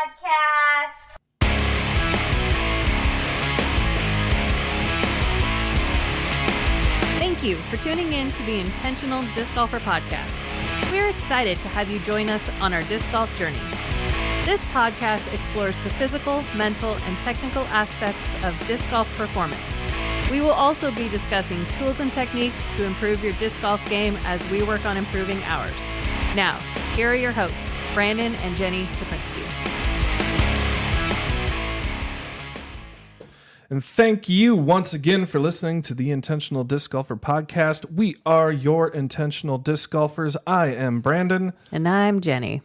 podcast. Thank you for tuning in to the Intentional Disc Golfer podcast. We're excited to have you join us on our disc golf journey. This podcast explores the physical, mental, and technical aspects of disc golf performance. We will also be discussing tools and techniques to improve your disc golf game as we work on improving ours. Now, here are your hosts, Brandon and Jenny Saprinsky. And thank you once again for listening to the Intentional Disc Golfer podcast. We are your intentional disc golfers. I am Brandon. And I'm Jenny.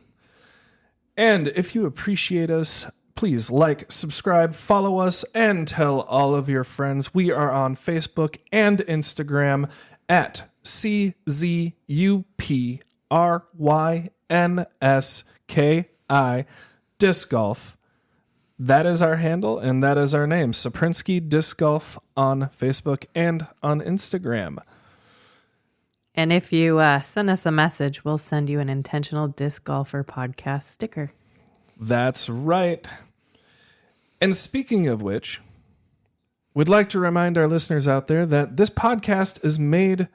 And if you appreciate us, please like, subscribe, follow us, and tell all of your friends. We are on Facebook and Instagram at CZUPRYNSKI Disc Golf. That is our handle, and that is our name, Saprinsky Disc Golf on Facebook and on Instagram. And if you send us a message, we'll send you an Intentional Disc Golfer podcast sticker. That's right. And speaking of which, we'd like to remind our listeners out there that this podcast is made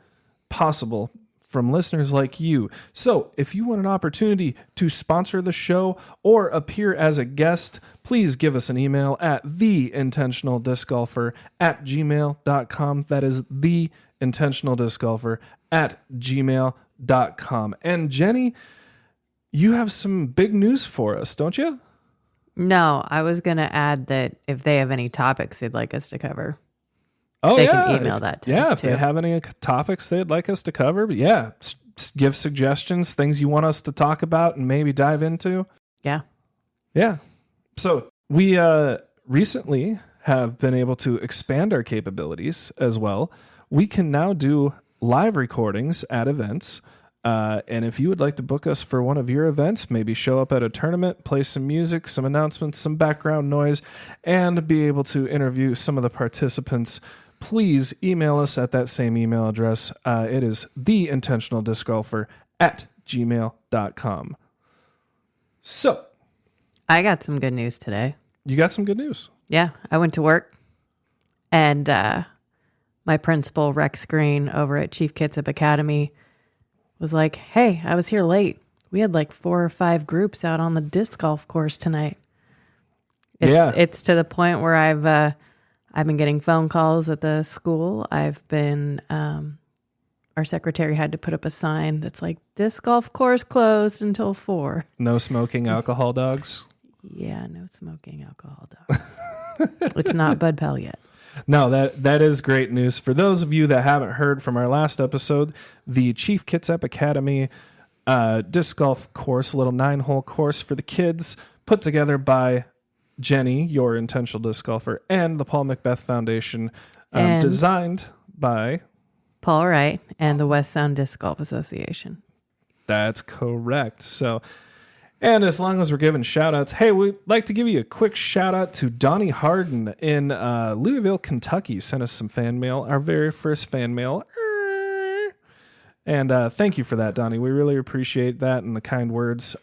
possible from listeners like you. So if you want an opportunity to sponsor the show or appear as a guest, please give us an email at theintentionaldiscgolfer@gmail.com. That is theintentionaldiscgolfer@gmail.com. And Jenny, you have some big news for us, don't you? No, I was going to add that if they have any topics they'd like us to cover, oh, they yeah. can email that to us, if too. they have any topics they'd like us to cover, but yeah, give suggestions, things you want us to talk about and maybe dive into. Yeah. Yeah. So we recently have been able to expand our capabilities as well. We can now do live recordings at events. And if you would like to book us for one of your events, maybe show up at a tournament, play some music, some announcements, some background noise, and be able to interview some of the participants, please email us at that same email address. It is theintentionaldiscgolfer@gmail.com. So, I got some good news today. you got some good news. Yeah, I went to work, and my principal, Rex Green, over at Chief Kitsap Academy, was like, hey, I was here late. We had like 4 or 5 groups out on the disc golf course tonight. It's to the point where I've been getting phone calls at the school. I've been, our secretary had to put up a sign that's like, disc golf course closed until 4. No smoking alcohol dogs? Yeah, no smoking alcohol dogs. It's not Bud Pell yet. No, that is great news. For those of you that haven't heard from our last episode, the Chief Kitsap Academy disc golf course, a little 9-hole course for the kids, put together by Jenny, your intentional disc golfer, and the Paul Macbeth Foundation, designed by Paul Wright and the West Sound Disc Golf Association. That's correct. So, and as long as we're giving shout outs, hey, we'd like to give you a quick shout out to Donnie Harden in Louisville, Kentucky. Sent us some fan mail, our very first fan mail. And thank you for that, Donnie. We really appreciate that and the kind words.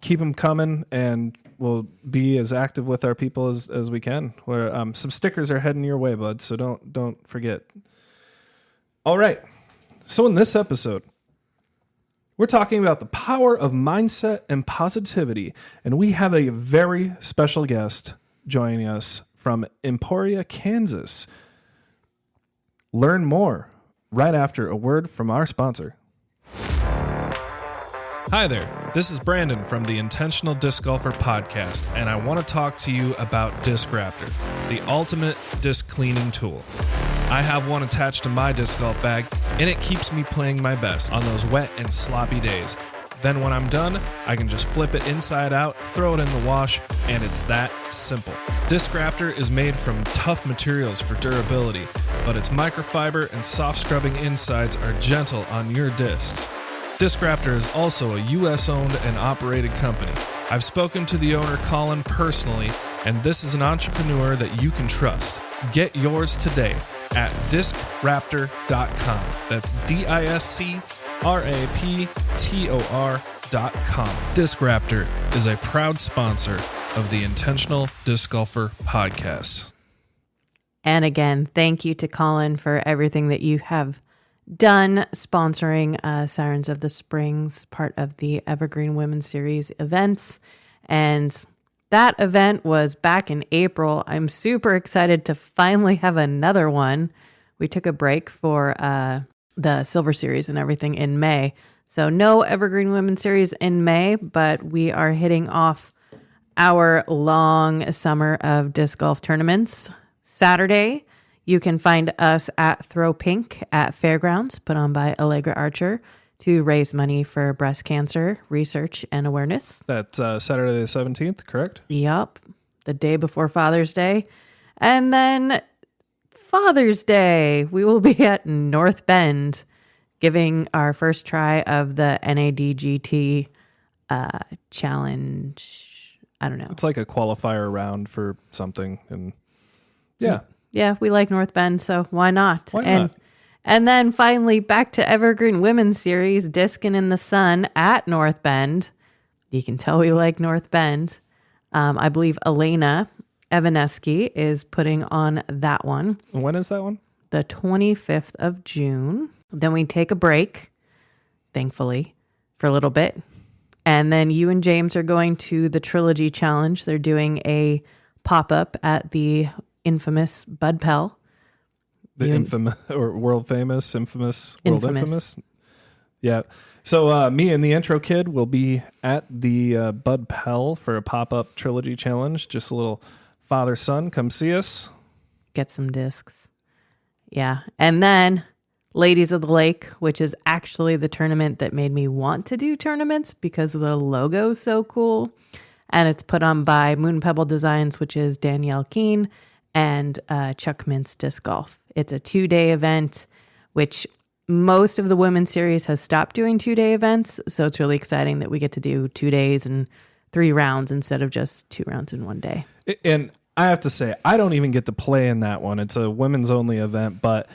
Keep them coming, and we'll be as active with our people as we can. Some stickers are heading your way, bud, so don't forget. All right. So in this episode, we're talking about the power of mindset and positivity, and we have a very special guest joining us from Emporia, Kansas. Learn more right after a word from our sponsor. Hi there, this is Brandon from the Intentional Disc Golfer podcast, and I want to talk to you about Disc Raptor, the ultimate disc cleaning tool. I have one attached to my disc golf bag, and it keeps me playing my best on those wet and sloppy days. Then when I'm done, I can just flip it inside out, throw it in the wash, and it's that simple. Disc Raptor is made from tough materials for durability, but its microfiber and soft scrubbing insides are gentle on your discs. Disc Raptor is also a U.S.-owned and operated company. I've spoken to the owner, Colin, personally, and this is an entrepreneur that you can trust. Get yours today at discraptor.com. That's DISCRAPTOR.com. Disc Raptor is a proud sponsor of the Intentional Disc Golfer podcast. And again, thank you to Colin for everything that you have done sponsoring Sirens of the Springs, part of the Evergreen Women's Series events. And that event was back in April. I'm super excited to finally have another one. We took a break for the Silver Series and everything in May. So no Evergreen Women's Series in May, but we are hitting off our long summer of disc golf tournaments. Saturday, you can find us at Throw Pink at Fairgrounds, put on by Allegra Archer, to raise money for breast cancer research and awareness. That's Saturday the 17th, correct? Yep, the day before Father's Day. And then Father's Day, we will be at North Bend giving our first try of the NADGT challenge. I don't know. It's like a qualifier round for something. And yeah, we like North Bend, so why not? And then finally, back to Evergreen Women's Series, Discin' in the Sun at North Bend. You can tell we like North Bend. I believe Elena Evaneski is putting on that one. When is that one? The 25th of June. Then we take a break, thankfully, for a little bit. And then you and James are going to the Trilogy Challenge. They're doing a pop-up at the infamous Bud Pell. The infamous or world famous, infamous. Yeah. So me and the intro kid will be at the Bud Pell for a pop-up Trilogy Challenge. Just a little father-son. Come see us. Get some discs. Yeah. And then Ladies of the Lake, which is actually the tournament that made me want to do tournaments because the logo's so cool. And it's put on by Moon Pebble Designs, which is Danielle Keene, and Chuck Mintz Disc Golf. It's a 2-day event, which most of the women's series has stopped doing 2-day events. So it's really exciting that we get to do 2 days and 3 rounds instead of just 2 rounds in one day. And I have to say, I don't even get to play in that one. It's a women's only event, but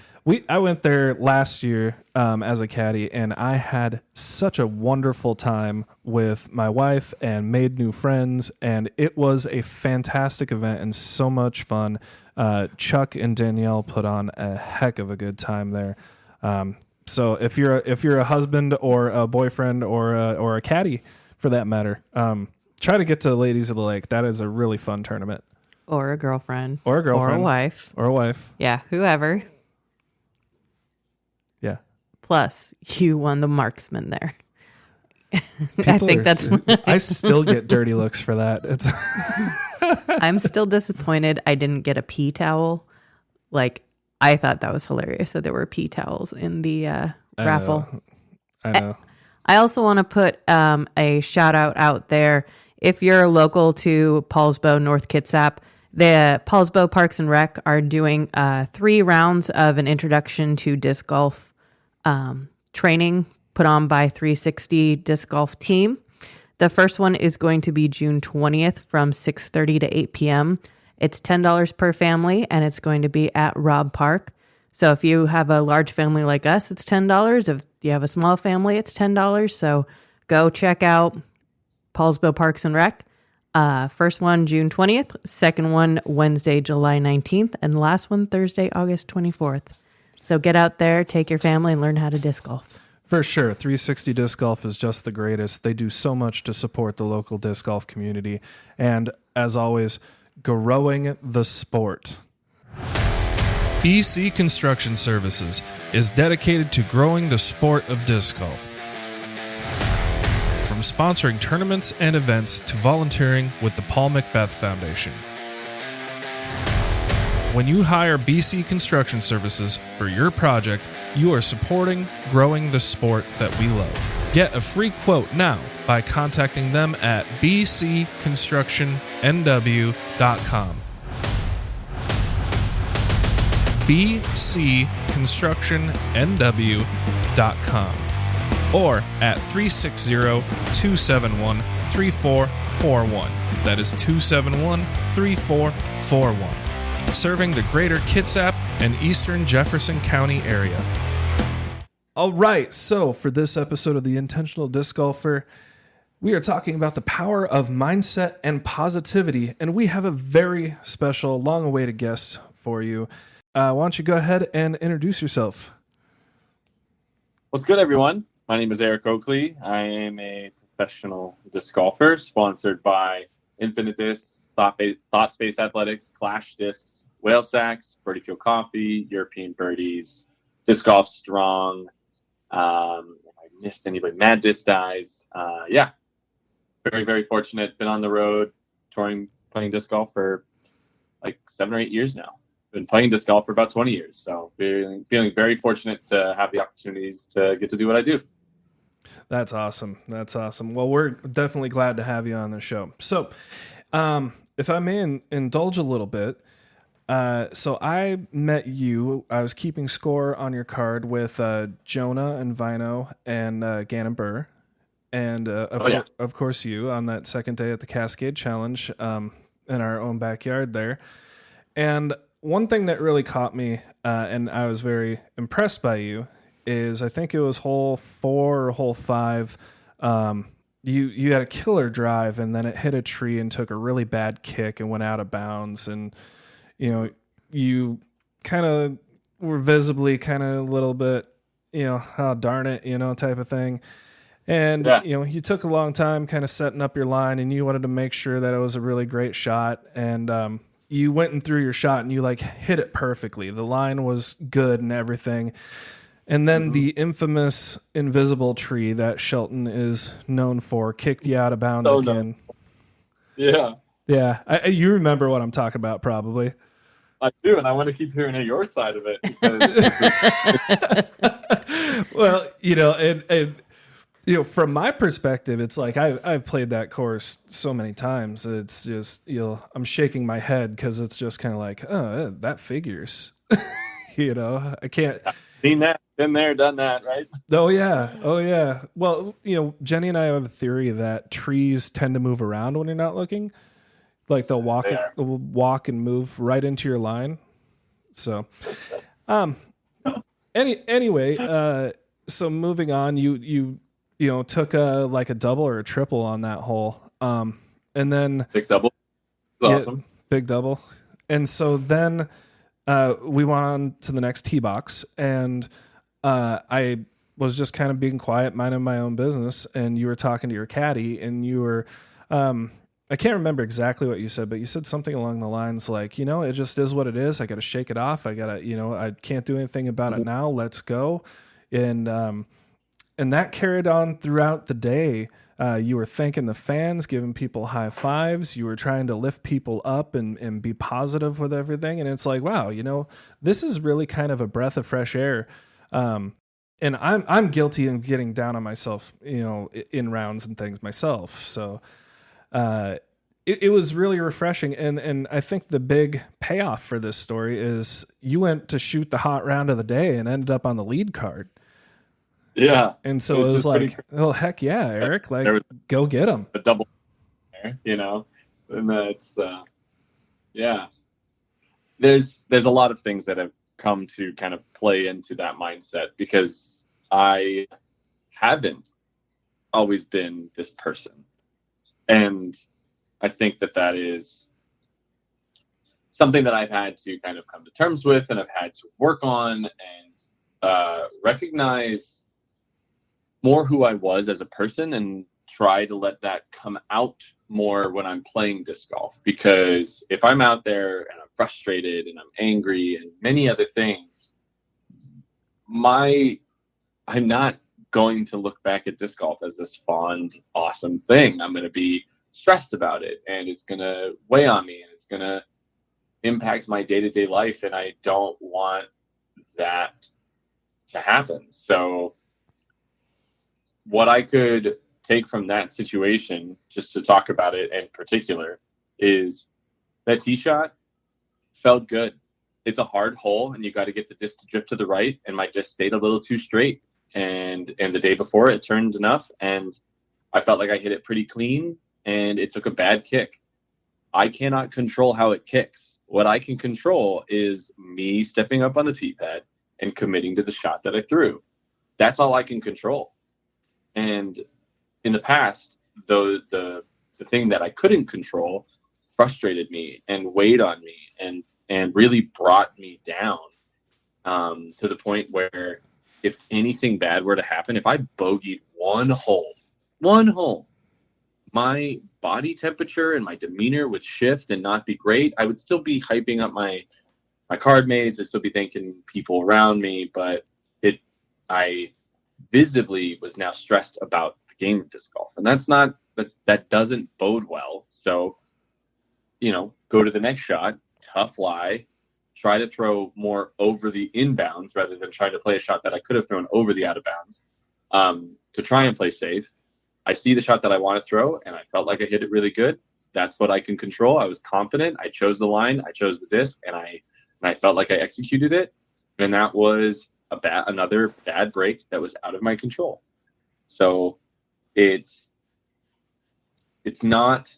I went there last year as a caddy, and I had such a wonderful time with my wife and made new friends, and it was a fantastic event and so much fun. Chuck and Danielle put on a heck of a good time there. So if you're a husband or a boyfriend or a caddy for that matter, try to get to Ladies of the Lake. That is a really fun tournament. Or a girlfriend. Or a wife. Or a wife. Yeah, whoever. Yeah. Plus, you won the marksman there. I think that's... I still get dirty looks for that. It's. I'm still disappointed I didn't get a pee towel. Like, I thought that was hilarious that there were pee towels in the raffle. I know. I also want to put a shout out there. If you're local to Paulsbo, North Kitsap, the Paulsbo Parks and Rec are doing 3 rounds of an introduction to disc golf training put on by 360 Disc Golf Team. The first one is going to be June 20th from 6:30 to 8 p.m. It's $10 per family, and it's going to be at Robb Park. So if you have a large family like us, it's $10. If you have a small family, it's $10. So go check out Paulsbo Parks and Rec. First one, June 20th. Second one, Wednesday, July 19th. And the last one, Thursday, August 24th. So get out there, take your family, and learn how to disc golf. For sure. 360 Disc Golf is just the greatest. They do so much to support the local disc golf community. And as always, growing the sport. BC Construction Services is dedicated to growing the sport of disc golf. From sponsoring tournaments and events to volunteering with the Paul Macbeth Foundation. When you hire BC Construction Services for your project, you are supporting growing the sport that we love. Get a free quote now by contacting them at bcconstructionnw.com. bcconstructionnw.com or at 360-271-3441. That is 271-3441. Serving the greater Kitsap and eastern Jefferson County area. All right, so for this episode of The Intentional Disc Golfer, We are talking about the power of mindset and positivity, and we have a very special, long-awaited guest for you. Why don't you go ahead and introduce yourself? What's good, everyone? My name is Eric Oakley. I am a professional disc golfer sponsored by Infinite Discs, Thought Space Athletics, Clash Discs, Whale Sacks, Birdie Field Coffee, European Birdies, Disc Golf Strong. If I missed anybody, Mad Disc Dies. Very, very fortunate. Been on the road touring, playing disc golf for like 7 or 8 years now. Been playing disc golf for about 20 years. So feeling very fortunate to have the opportunities to get to do what I do. That's awesome. That's awesome. Well, we're definitely glad to have you on the show. So if I may indulge a little bit, so I met you. I was keeping score on your card with Jonah and Vino and Gannon Burr. And of course you on that second day at the Cascade Challenge in our own backyard there. And one thing that really caught me, and I was very impressed by you, is I think it was hole 4 or hole 5. You had a killer drive, and then it hit a tree and took a really bad kick and went out of bounds. And you kind of were visibly kind of a little bit, oh, darn it, type of thing. And, you took a long time kind of setting up your line, and you wanted to make sure that it was a really great shot. And you went and threw your shot, and you hit it perfectly. The line was good and everything. And then the infamous invisible tree that Shelton is known for kicked you out of bounds again. No. Yeah. Yeah. You remember what I'm talking about, probably. I do, and I want to keep hearing your side of it. Because well, from my perspective, it's like I've played that course so many times. It's just, I'm shaking my head because it's just kind of like, oh, that figures. I can't. Seen that, been there, done that, right? Oh, yeah. Well, Jenny and I have a theory that trees tend to move around when you're not looking. Like they'll walk and move right into your line. So, anyway, so moving on, you took a double or a triple on that hole. And then big double. Awesome. Big double. And so then we went on to the next tee box, and I was just kind of being quiet, minding my own business. And you were talking to your caddy, and you were, I can't remember exactly what you said, but you said something along the lines like, it just is what it is. I got to shake it off. I got to, I can't do anything about it now. Let's go. And that carried on throughout the day. You were thanking the fans, giving people high fives. You were trying to lift people up and be positive with everything. And it's like, wow, this is really kind of a breath of fresh air. And I'm guilty of getting down on myself, in rounds and things myself. So it was really refreshing. And I think the big payoff for this story is you went to shoot the hot round of the day and ended up on the lead card. Yeah. And so it was like, oh, heck yeah, Eric, go get him. A double there, and that's, There's a lot of things that have come to kind of play into that mindset because I haven't always been this person. And I think that is something that I've had to kind of come to terms with and I've had to work on and recognize more who I was as a person and try to let that come out more when I'm playing disc golf. Because if I'm out there and I'm frustrated and I'm angry and many other things, I'm not going to look back at disc golf as this fond, awesome thing. I'm going to be stressed about it, and it's going to weigh on me, and it's going to impact my day-to-day life, and I don't want that to happen. So what I could take from that situation, just to talk about it in particular, is that tee shot felt good. It's a hard hole, and you got to get the disc to drift to the right, and my disc stayed a little too straight. And the day before, it turned enough, and I felt like I hit it pretty clean, and it took a bad kick. I cannot control how it kicks. What I can control is me stepping up on the tee pad and committing to the shot that I threw. That's all I can control. And in the past, the thing that I couldn't control frustrated me and weighed on me and really brought me down, to the point where if anything bad were to happen, if I bogeyed one hole, my body temperature and my demeanor would shift and not be great. I would still be hyping up my card mates. I'd still be thanking people around me, but I visibly was now stressed about the game of disc golf. And that doesn't bode well. So, go to the next shot, tough lie, try to throw more over the inbounds rather than try to play a shot that I could have thrown over the out of bounds, to try and play safe. I see the shot that I want to throw, and I felt like I hit it really good. That's what I can control. I was confident. I chose the line. I chose the disc, and I felt like I executed it. And that was another bad break that was out of my control. So it's not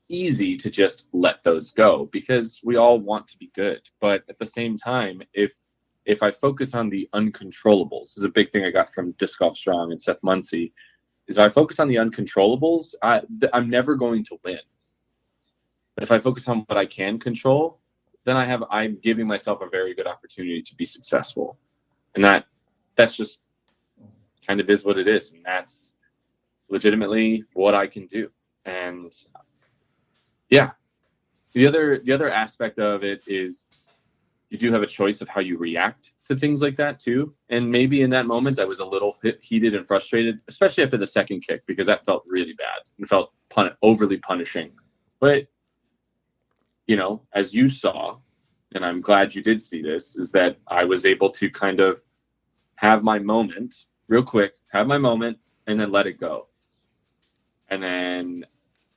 easy to just let those go, because we all want to be good. But at the same time, if I focus on the uncontrollables, this is a big thing I got from Disc Golf Strong and Seth Muncie, is if I focus on the uncontrollables, I'm never going to win. But if I focus on what I can control, then I'm giving myself a very good opportunity to be successful. And that's just kind of is what it is. And that's legitimately what I can do. And yeah, the other aspect of it is you do have a choice of how you react to things like that too. And maybe in that moment I was a little heated and frustrated, especially after the second kick, because that felt really bad and felt overly punishing. But, as you saw, and I'm glad you did see this, is that I was able to kind of have my moment real quick, and then let it go. And then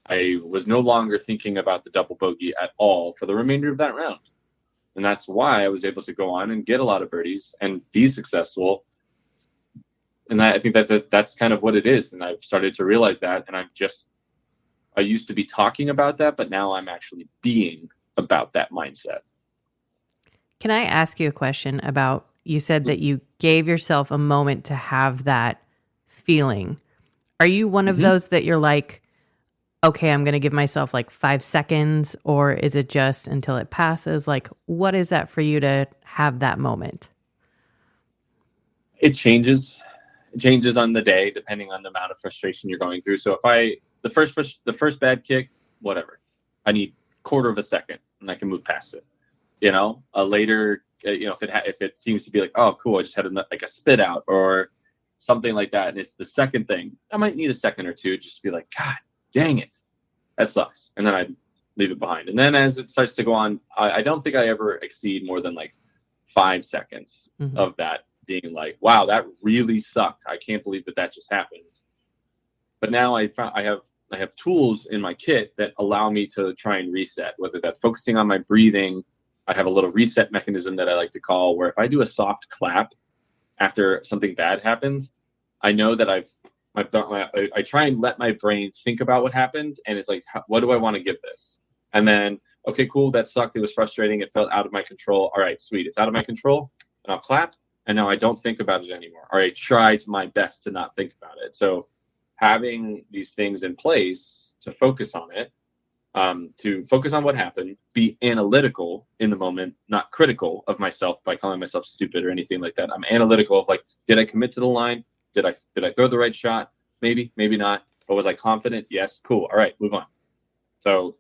I was no longer thinking about the double bogey at all for the remainder of that round. And that's why I was able to go on and get a lot of birdies and be successful. And I think that's kind of what it is. And I've started to realize that. And I used to be talking about that, but now I'm actually being about that mindset. Can I ask you a question about, you said that you gave yourself a moment to have that feeling. Are you one of those that you're like, okay, I'm going to give myself like 5 seconds, or is it just until it passes? Like, what is that for you to have that moment? It changes. It changes on the day, depending on the amount of frustration you're going through. So if the first bad kick, whatever, I need quarter of a second and I can move past it. Later, if it seems to be like, oh, cool, I just had a spit out or something like that, and it's the second thing, I might need a second or two just to be like, God dang it, that sucks, and then I leave it behind. And then as it starts to go on, I don't think I ever exceed more than like 5 seconds of that being like, wow, that really sucked. I can't believe that just happened. But now I have tools in my kit that allow me to try and reset, whether that's focusing on my breathing. I have a little reset mechanism that I like to call, where if I do a soft clap after something bad happens, I know that I try and let my brain think about what happened, and it's like, what do I want to give this? And then, okay, cool, that sucked. It was frustrating. It felt out of my control. All right, sweet. It's out of my control, and I'll clap, and now I don't think about it anymore. Or I try to my best to not think about it. So having these things in place to focus on it, to focus on what happened, be analytical in the moment, not critical of myself by calling myself stupid or anything like that. I'm analytical of like, did I commit to the line? Did I throw the right shot? Maybe, maybe not. But was I confident? Yes. Cool. All right, move on. So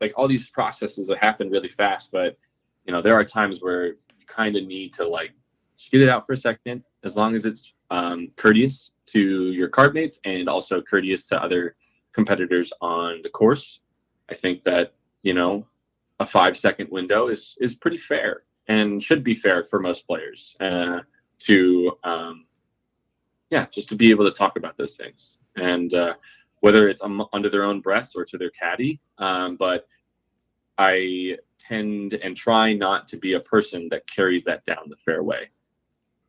like all these processes that happen really fast, but there are times where you kind of need to like just get it out for a second, as long as it's courteous to your card mates and also courteous to other competitors on the course. I think that, a 5-second window is pretty fair and should be fair for most players just to be able to talk about those things. And whether it's under their own breaths or to their caddy. But I tend and try not to be a person that carries that down the fairway,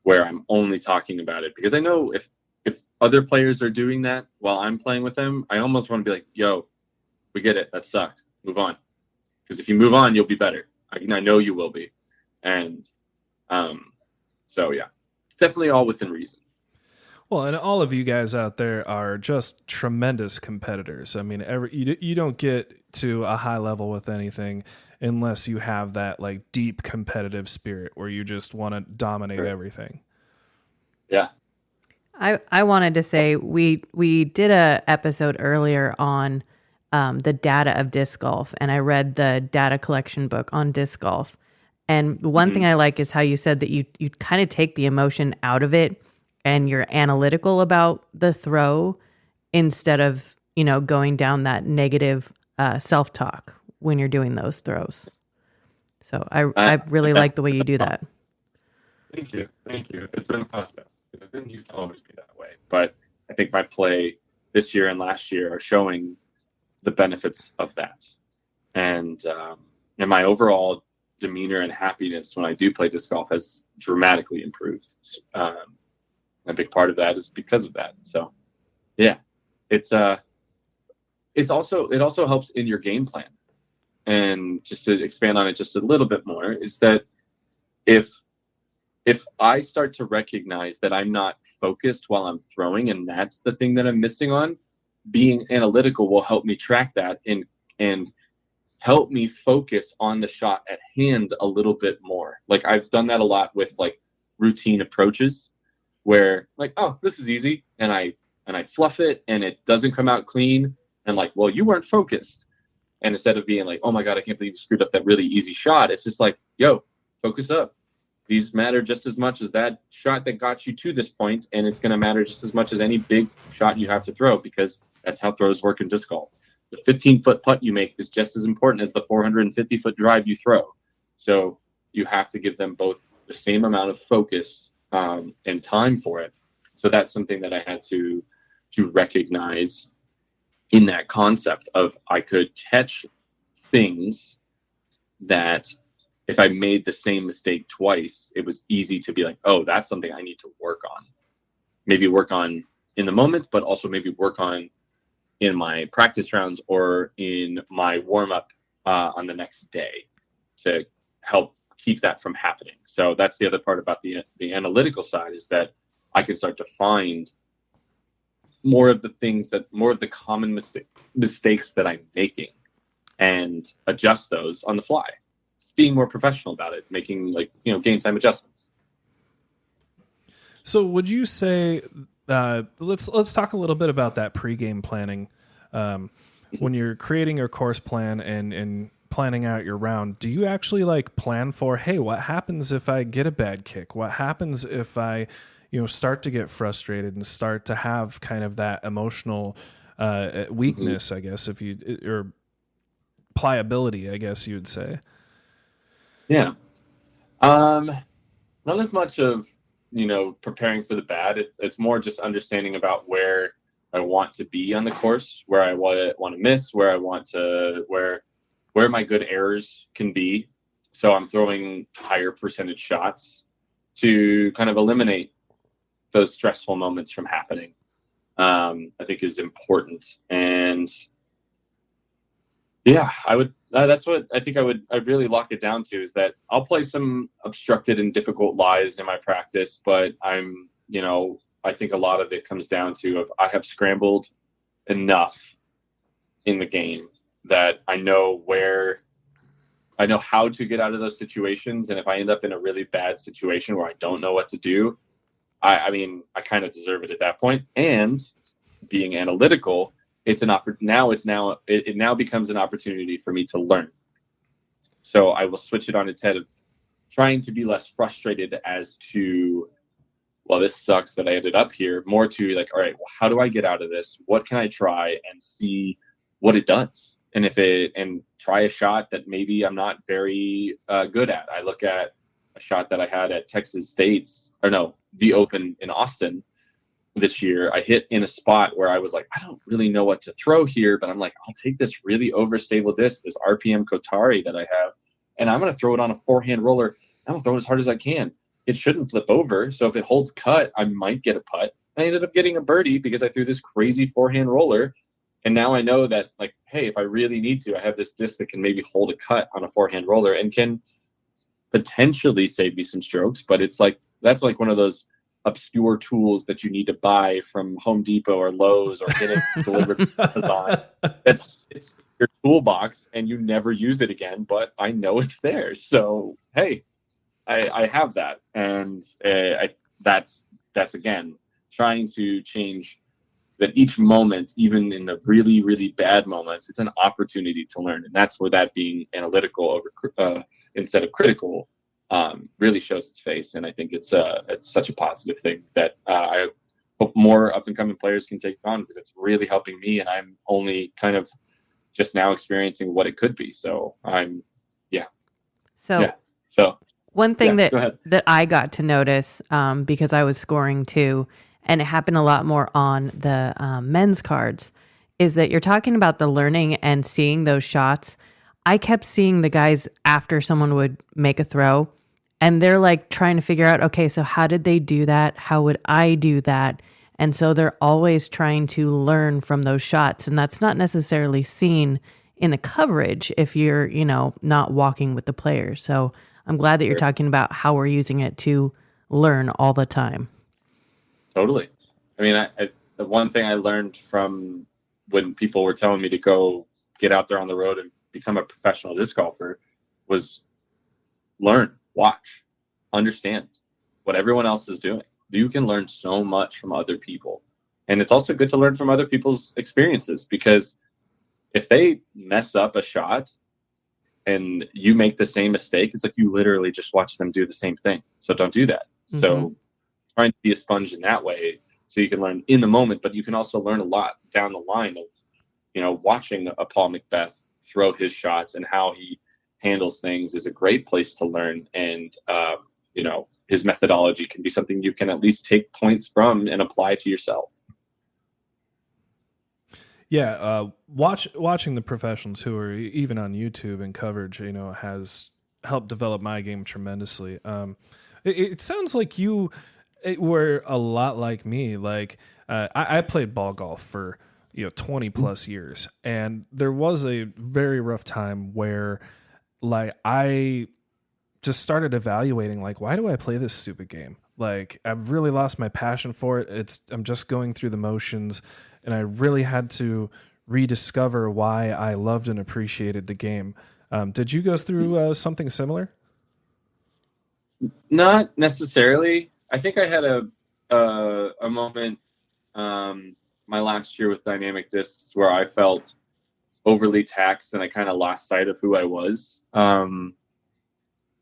where I'm only talking about it. Because I know if other players are doing that while I'm playing with them, I almost want to be like, yo, we get it. That sucked. Move on. Because if you move on, you'll be better. I know you will be. And so, yeah, definitely all within reason. Well, and all of you guys out there are just tremendous competitors. I mean, you don't get to a high level with anything unless you have that like deep competitive spirit where you just want to dominate everything. Yeah. I wanted to say we did a episode earlier on the data of disc golf, and I read the data collection book on disc golf. And one thing I like is how you said that you kind of take the emotion out of it and you're analytical about the throw instead of, going down that negative self-talk when you're doing those throws. So I really like the way you do that. Thank you. It's been a process. It didn't used to always be that way. But I think my play this year and last year are showing the benefits of that. And my overall demeanor and happiness when I do play disc golf has dramatically improved. A big part of that is because of that. So, yeah, it also helps in your game plan. And just to expand on it just a little bit more, is that if I start to recognize that I'm not focused while I'm throwing, and that's the thing that I'm missing on, being analytical will help me track that and help me focus on the shot at hand a little bit more. Like I've done that a lot with like routine approaches where like, oh, this is easy. And I fluff it and it doesn't come out clean. And like, well, you weren't focused. And instead of being like, oh my God, I can't believe you screwed up that really easy shot. It's just like, yo, focus up. These matter just as much as that shot that got you to this point. And it's going to matter just as much as any big shot you have to throw, because that's how throws work in disc golf. The 15-foot putt you make is just as important as the 450-foot drive you throw. So you have to give them both the same amount of focus and time for it. So that's something that I had to recognize in that concept of I could catch things that if I made the same mistake twice, it was easy to be like, oh, that's something I need to work on. Maybe work on in the moment, but also maybe work on in my practice rounds or in my warm-up on the next day to help keep that from happening. So that's the other part about the analytical side, is that I can start to find more of the common mistakes that I'm making and adjust those on the fly. It's being more professional about it, making game time adjustments. So would you say, let's talk a little bit about that pregame planning. When you're creating your course plan and planning out your round, do you actually like plan for, hey, what happens if I get a bad kick? What happens if I, start to get frustrated and start to have kind of that emotional weakness, I guess, or pliability, I guess you'd say. Yeah. Not as much of, preparing for the bad. It's more just understanding about where I want to be on the course, where I want to miss, where my good errors can be. So I'm throwing higher percentage shots to kind of eliminate those stressful moments from happening. I think is important. And yeah, that's what I think I'd really lock it down to, is that I'll play some obstructed and difficult lies in my practice, but I think a lot of it comes down to I have scrambled enough in the game that I know how to get out of those situations. And if I end up in a really bad situation where I don't know what to do, I kind of deserve it at that point. And being analytical, it now becomes an opportunity for me to learn. So I will switch it on its head of trying to be less frustrated as to, well, this sucks that I ended up here, more to like, all right, well, how do I get out of this? What can I try and see what it does? And try a shot that maybe I'm not very good at. I look at a shot that I had at the Open in Austin this year. I hit in a spot where I was like, I don't really know what to throw here, but I'm like, I'll take this really overstable disc, this RPM Kotari that I have, and I'm going to throw it on a forehand roller. I'm going to throw it as hard as I can. It shouldn't flip over. So if it holds cut, I might get a putt. I ended up getting a birdie because I threw this crazy forehand roller. And now I know that, like, hey, if I really need to, I have this disc that can maybe hold a cut on a forehand roller and can potentially save me some strokes. But it's like, that's like one of those obscure tools that you need to buy from Home Depot or Lowe's or get it delivered from Amazon. It's your toolbox and you never use it again, but I know it's there. So, hey, I have that. And that's again, trying to change that each moment, even in the really, really bad moments, it's an opportunity to learn. And that's where that being analytical over instead of critical really shows its face. And I think it's such a positive thing that I hope more up and coming players can take on, because it's really helping me. And I'm only kind of just now experiencing what it could be. So So one thing go ahead. that I got to notice because I was scoring too, and it happened a lot more on the men's cards, is that you're talking about the learning and seeing those shots. I kept seeing the guys after someone would make a throw, and they're like trying to figure out, okay, so how did they do that? How would I do that? And so they're always trying to learn from those shots. And that's not necessarily seen in the coverage if you're, not walking with the players. So I'm glad that you're talking about how we're using it to learn all the time. Totally. I mean, the one thing I learned from when people were telling me to go get out there on the road and become a professional disc golfer was learn, watch, understand what everyone else is doing. You can learn so much from other people. And it's also good to learn from other people's experiences, because if they mess up a shot and you make the same mistake, it's like you literally just watch them do the same thing. So don't do that. Mm-hmm. So trying to be a sponge in that way, so you can learn in the moment, but you can also learn a lot down the line of, watching a Paul Macbeth throw his shots and how he handles things is a great place to learn. And, his methodology can be something you can at least take points from and apply to yourself. Yeah. Watching the professionals who are even on YouTube and coverage, has helped develop my game tremendously. It sounds like you were a lot like me. Like I played ball golf for 20 plus years, and there was a very rough time where like I just started evaluating, like, why do I play this stupid game? Like, I've really lost my passion for it. I'm just going through the motions, and I really had to rediscover why I loved and appreciated the game. Did you go through something similar? Not necessarily. I think I had a moment my last year with dynamic discs where I felt overly taxed and I kind of lost sight of who I was.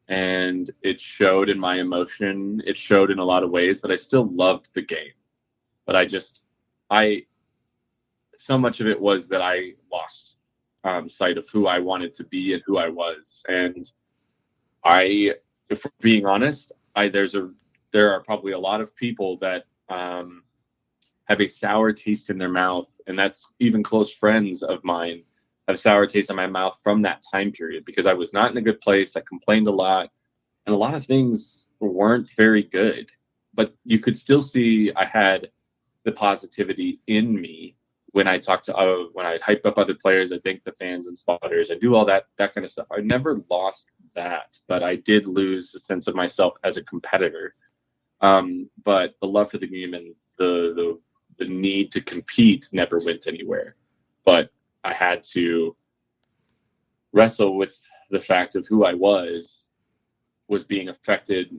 And it showed in my emotion. It showed in a lot of ways, but I still loved the game. But so much of it was that I lost sight of who I wanted to be and who I was. And if we're being honest, there are probably a lot of people that have a sour taste in their mouth, and that's even close friends of mine have sour taste in my mouth from that time period, because I was not in a good place. I complained a lot, and a lot of things weren't very good, but you could still see I had the positivity in me when I talked to, when I hype up other players, I thank the fans and spotters, I do all that kind of stuff. I never lost that, but I did lose a sense of myself as a competitor. But the love for the game and the need to compete never went anywhere. But I had to wrestle with the fact of who I was being affected,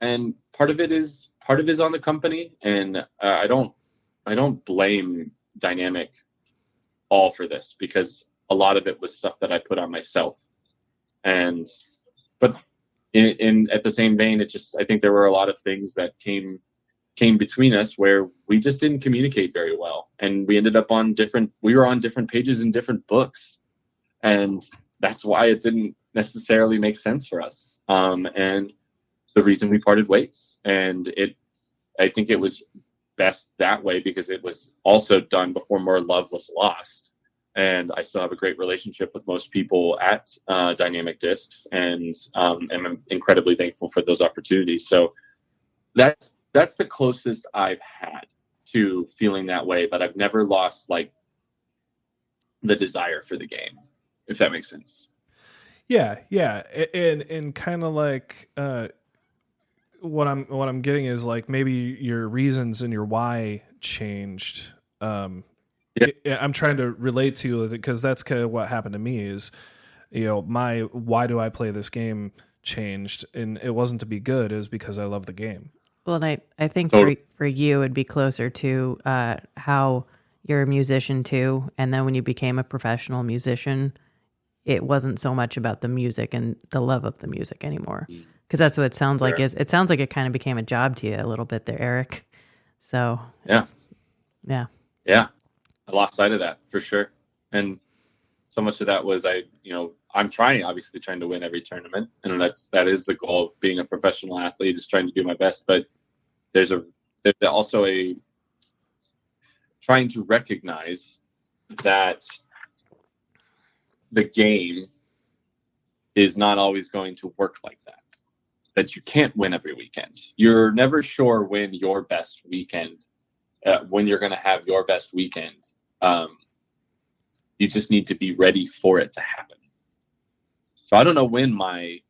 and part of it is on the company, and I don't blame Dynamic all for this, because a lot of it was stuff that I put on myself. But in at the same vein, I think there were a lot of things that came between us where we just didn't communicate very well, and we ended up we were on different pages in different books, and that's why it didn't necessarily make sense for us. And the reason we parted ways, and I think it was best that way, because it was also done before more love was lost. And I still have a great relationship with most people at Dynamic Discs, and I'm incredibly thankful for those opportunities. So that's the closest I've had to feeling that way, but I've never lost like the desire for the game, if that makes sense. Yeah. And kind of like what I'm getting is like maybe your reasons and your why changed. I'm trying to relate to you because that's kind of what happened to me is, my why do I play this game changed, and it wasn't to be good. It was because I love the game. Well, and I think Totally. for you, it'd be closer to how you're a musician too. And then when you became a professional musician, it wasn't so much about the music and the love of the music anymore. Because that's what it sounds like. Sure. It sounds like it kind of became a job to you a little bit there, Eric. So, Yeah. yeah. Yeah. I lost sight of that for sure. And so much of that was I'm obviously trying to win every tournament. And that is the goal of being a professional athlete, is trying to do my best. But there's also a trying to recognize that the game is not always going to work like that. That you can't win every weekend. You're never sure when your best weekend, when you're going to have your best weekend. You just need to be ready for it to happen. So I don't know when my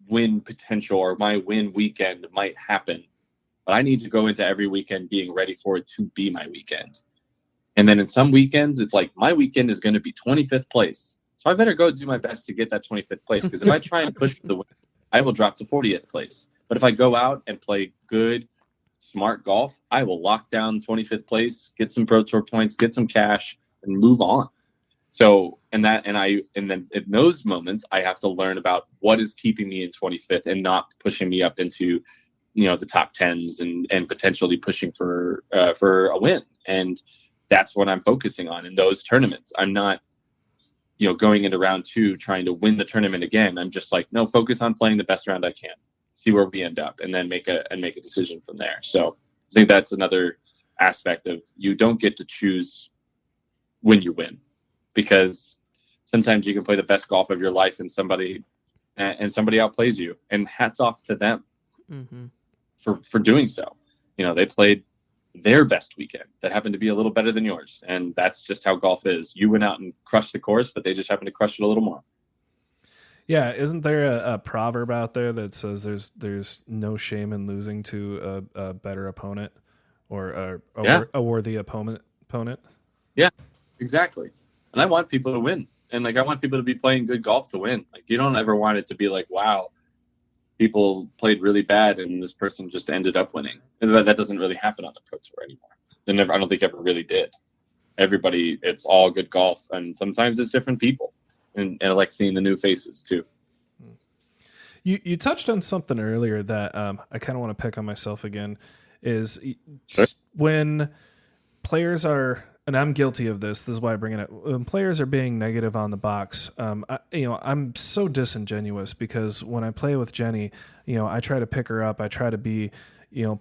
win potential or my win weekend might happen, but I need to go into every weekend being ready for it to be my weekend. And then in some weekends, it's like my weekend is going to be 25th place. So I better go do my best to get that 25th place, because if I try and push for the win, I will drop to 40th place. But if I go out and play good, smart golf, I will lock down 25th place, get some Pro Tour points, get some cash, and move on. So, and then in those moments, I have to learn about what is keeping me in 25th and not pushing me up into, the top 10s and potentially pushing for a win. And that's what I'm focusing on in those tournaments. I'm not, going into round 2 trying to win the tournament again. I'm just like, no, focus on playing the best round I can, see where we end up, and then make a decision from there. So I think that's another aspect of, you don't get to choose when you win, because sometimes you can play the best golf of your life and somebody outplays you, and hats off to them for doing so. They played their best weekend that happened to be a little better than yours, and that's just how golf is. You went out and crushed the course, but they just happened to crush it a little more. Yeah, isn't there a proverb out there that says there's no shame in losing to a better opponent or a worthy opponent? Yeah, exactly. And I want people to win, and I want people to be playing good golf to win. You don't ever want it to be like, wow, people played really bad and this person just ended up winning. And that doesn't really happen on the Pro Tour anymore. I don't think ever really did. Everybody, it's all good golf, and sometimes it's different people, and I like seeing the new faces too. You touched on something earlier that I kind of want to pick on myself again. Is Sure. When players are, and I'm guilty of this. This is why I bring it up. When players are being negative on the box, I'm so disingenuous, because when I play with Jenny, I try to pick her up. I try to be,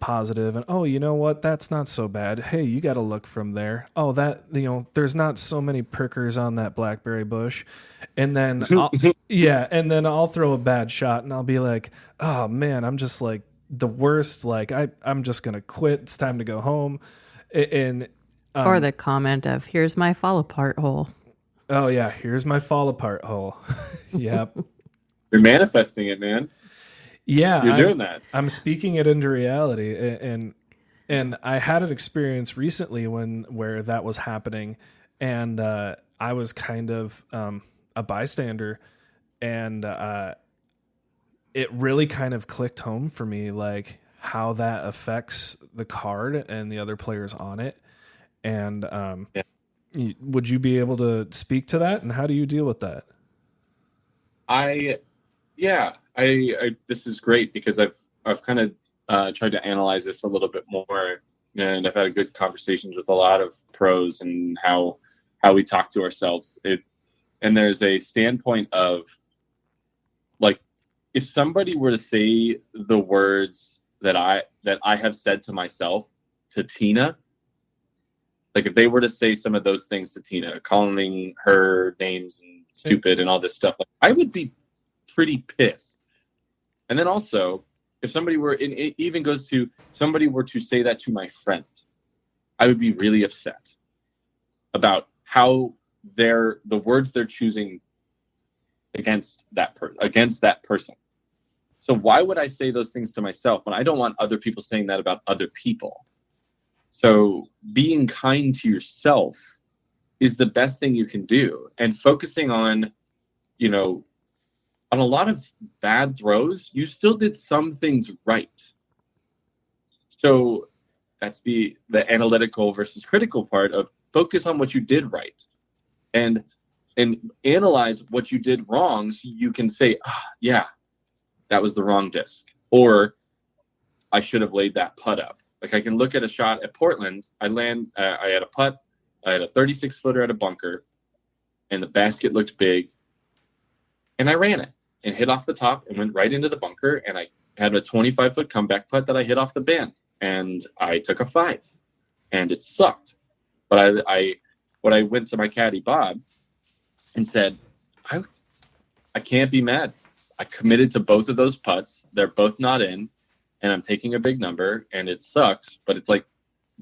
positive, and you know what? That's not so bad. Hey, you got to look from there. Oh, that, there's not so many prickers on that blackberry bush, and then I'll throw a bad shot, and I'll be like, oh man, I'm just like the worst. Like I'm just gonna quit. It's time to go home, and. Or the comment of, here's my fall apart hole. Oh, yeah. Here's my fall apart hole. Yep. You're manifesting it, man. Yeah. You're doing that. I'm speaking it into reality. And I had an experience recently where that was happening. And I was kind of a bystander. And it really kind of clicked home for me, like how that affects the card and the other players on it. And would you be able to speak to that, and how do you deal with that? This is great, because I've kind of tried to analyze this a little bit more, and I've had good conversations with a lot of pros and how we talk to ourselves. And there's a standpoint of, like, if somebody were to say the words that I have said to myself to Tina. Like, if they were to say some of those things to Tina, calling her names and stupid and all this stuff, I would be pretty pissed. And then also, if somebody were, it even goes to, somebody were to say that to my friend, I would be really upset about how the words they're choosing against that person. So why would I say those things to myself when I don't want other people saying that about other people? So being kind to yourself is the best thing you can do. And focusing on, on a lot of bad throws, you still did some things right. So that's the analytical versus critical part of focus on what you did right and analyze what you did wrong, so you can say, yeah, that was the wrong disc, or I should have laid that putt up. Like, I can look at a shot at Portland. I had a putt. I had a 36-footer at a bunker, and the basket looked big, and I ran it and hit off the top and went right into the bunker, and I had a 25-foot comeback putt that I hit off the band, and I took a 5, and it sucked. But I went to my caddy, Bob, and said, I can't be mad. I committed to both of those putts. They're both not in, and I'm taking a big number, and it sucks, but it's like,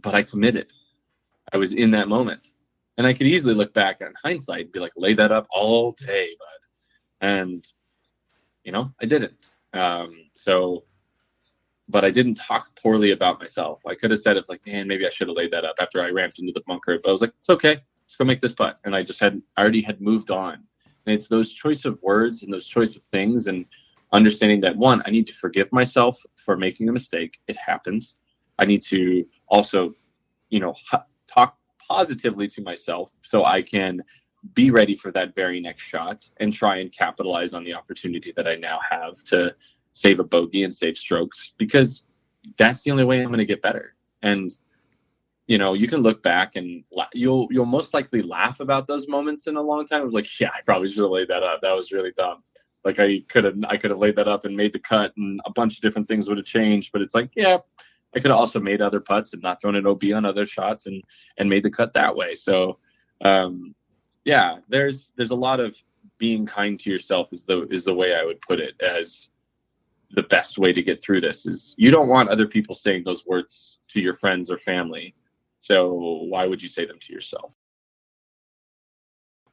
but I committed. I was in that moment. And I could easily look back on hindsight and be like, lay that up all day, bud. And, I didn't. But I didn't talk poorly about myself. I could have said, it's like, man, maybe I should have laid that up after I ramped into the bunker. But I was like, it's okay. Let's go make this putt. And I already had moved on. And it's those choice of words and those choice of things and understanding that, one, I need to forgive myself for making a mistake. It happens. I need to also, talk positively to myself so I can be ready for that very next shot and try and capitalize on the opportunity that I now have to save a bogey and save strokes, because that's the only way I'm going to get better. And, you can look back and you'll most likely laugh about those moments in a long time. It was like, yeah, I probably should have laid that up. That was really dumb. Like, I could have laid that up and made the cut, and a bunch of different things would have changed. But it's like, yeah, I could have also made other putts and not thrown an OB on other shots and made the cut that way. So, yeah, there's a lot of being kind to yourself is the way I would put it, as the best way to get through this. Is you don't want other people saying those words to your friends or family. So why would you say them to yourself?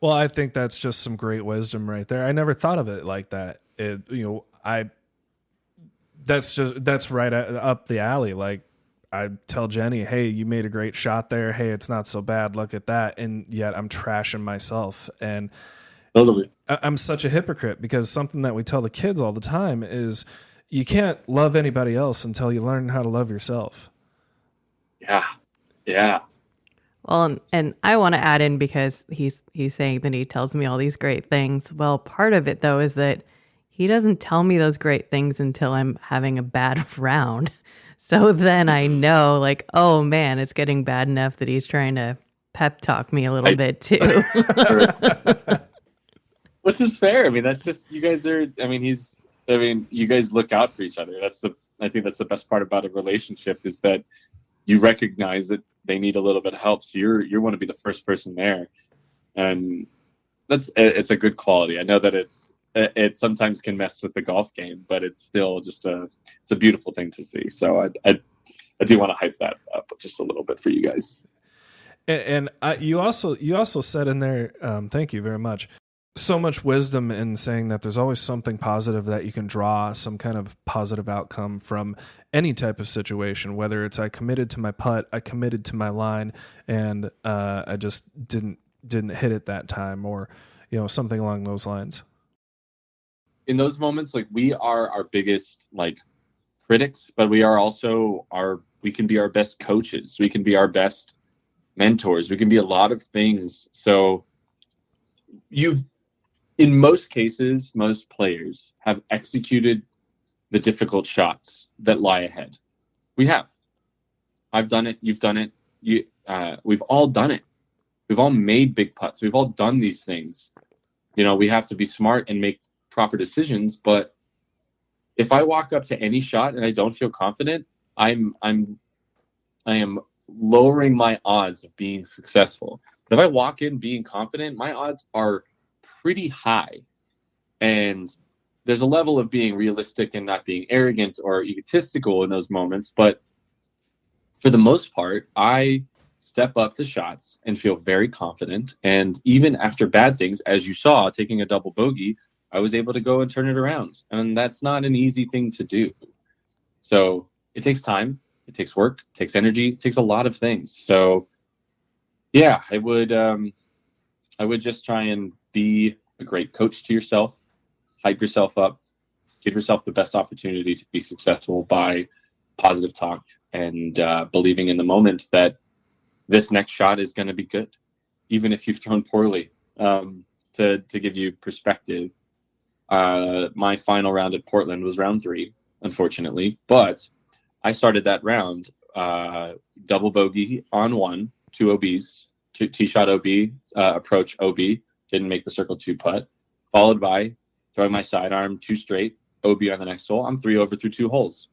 Well, I think that's just some great wisdom right there. I never thought of it like that. That's right up the alley. Like, I tell Jenny, hey, you made a great shot there. Hey, it's not so bad. Look at that. And yet I'm trashing myself. And totally. I'm such a hypocrite, because something that we tell the kids all the time is you can't love anybody else until you learn how to love yourself. Yeah. Yeah. Well, and I want to add in, because he's saying that he tells me all these great things. Well, part of it, though, is that he doesn't tell me those great things until I'm having a bad round. So then I know, like, oh, man, it's getting bad enough that he's trying to pep talk me a little bit, too. Which is fair. I mean, that's just, you guys you guys look out for each other. I think that's the best part about a relationship, is that you recognize that they need a little bit of help. So you want to be the first person there. And it's a good quality. I know that it sometimes can mess with the golf game, but it's still just it's a beautiful thing to see. So I do want to hype that up just a little bit for you guys. And you also said in there, thank you very much, so much wisdom in saying that there's always something positive that you can draw, some kind of positive outcome from any type of situation, whether it's I committed to my putt, I committed to my line, and I just didn't hit it that time, or something along those lines. In those moments, like, we are our biggest critics, but we are also we can be our best coaches. We can be our best mentors. We can be a lot of things. So in most cases, most players have executed the difficult shots that lie ahead. We have. I've done it. You've done it. We've all done it. We've all made big putts. We've all done these things. We have to be smart and make proper decisions. But if I walk up to any shot and I don't feel confident, I am lowering my odds of being successful. But if I walk in being confident, my odds are pretty high. And there's a level of being realistic and not being arrogant or egotistical in those moments. But for the most part, I step up to shots and feel very confident. And even after bad things, as you saw, taking a double bogey, I was able to go and turn it around. And that's not an easy thing to do. So it takes time, it takes work, it takes energy, it takes a lot of things. So yeah, I would just try and be a great coach to yourself, hype yourself up, give yourself the best opportunity to be successful by positive talk and believing in the moment that this next shot is going to be good, even if you've thrown poorly. To give you perspective, my final round at Portland was round 3, unfortunately, but I started that round double bogey on 1, 2 OBs, tee shot OB, approach OB, didn't make the circle 2 putt, followed by throwing my sidearm 2 straight, OB on the next hole. I'm 3 over through 2 holes.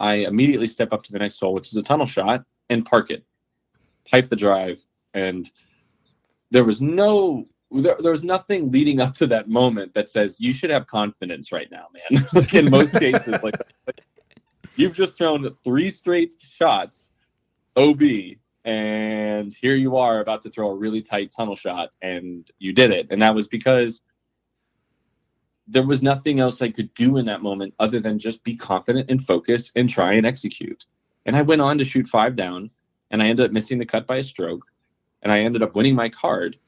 I immediately step up to the next hole, which is a tunnel shot, and park it, pipe the drive, and there was nothing leading up to that moment that says you should have confidence right now, man. Like in most cases, like you've just thrown 3 straight shots, OB, and here you are about to throw a really tight tunnel shot, and you did it. And that was because there was nothing else I could do in that moment other than just be confident and focus and try and execute. And I went on to shoot 5 down, and I ended up missing the cut by a stroke, and I ended up winning my card.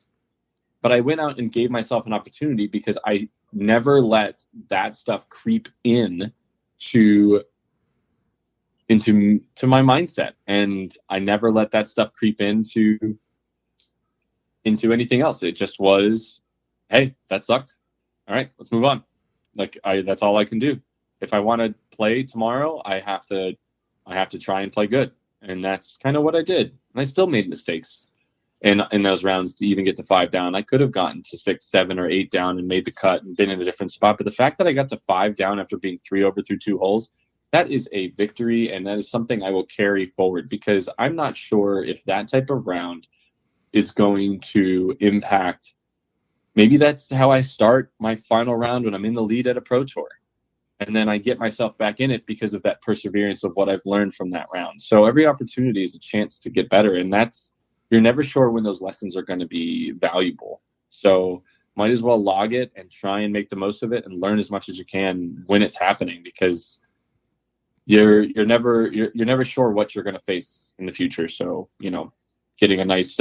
But I went out and gave myself an opportunity because I never let that stuff creep into my mindset, and I never let that stuff creep into anything else. It just was, hey, that sucked. All right, let's move on. That's all I can do. If I want to play tomorrow, I have to try and play good, and that's kind of what I did. And I still made mistakes in those rounds to even get to 5 down. I could have gotten to 6, 7, or 8 down and made the cut and been in a different spot. But the fact that I got to 5 down after being 3 over through 2 holes, that is a victory, and that is something I will carry forward, because I'm not sure if that type of round is going to impact. Maybe that's how I start my final round when I'm in the lead at a Pro Tour. And then I get myself back in it because of that perseverance of what I've learned from that round. So every opportunity is a chance to get better. And you're never sure when those lessons are going to be valuable. So might as well log it and try and make the most of it and learn as much as you can when it's happening, because you're never sure what you're going to face in the future. So, getting a nice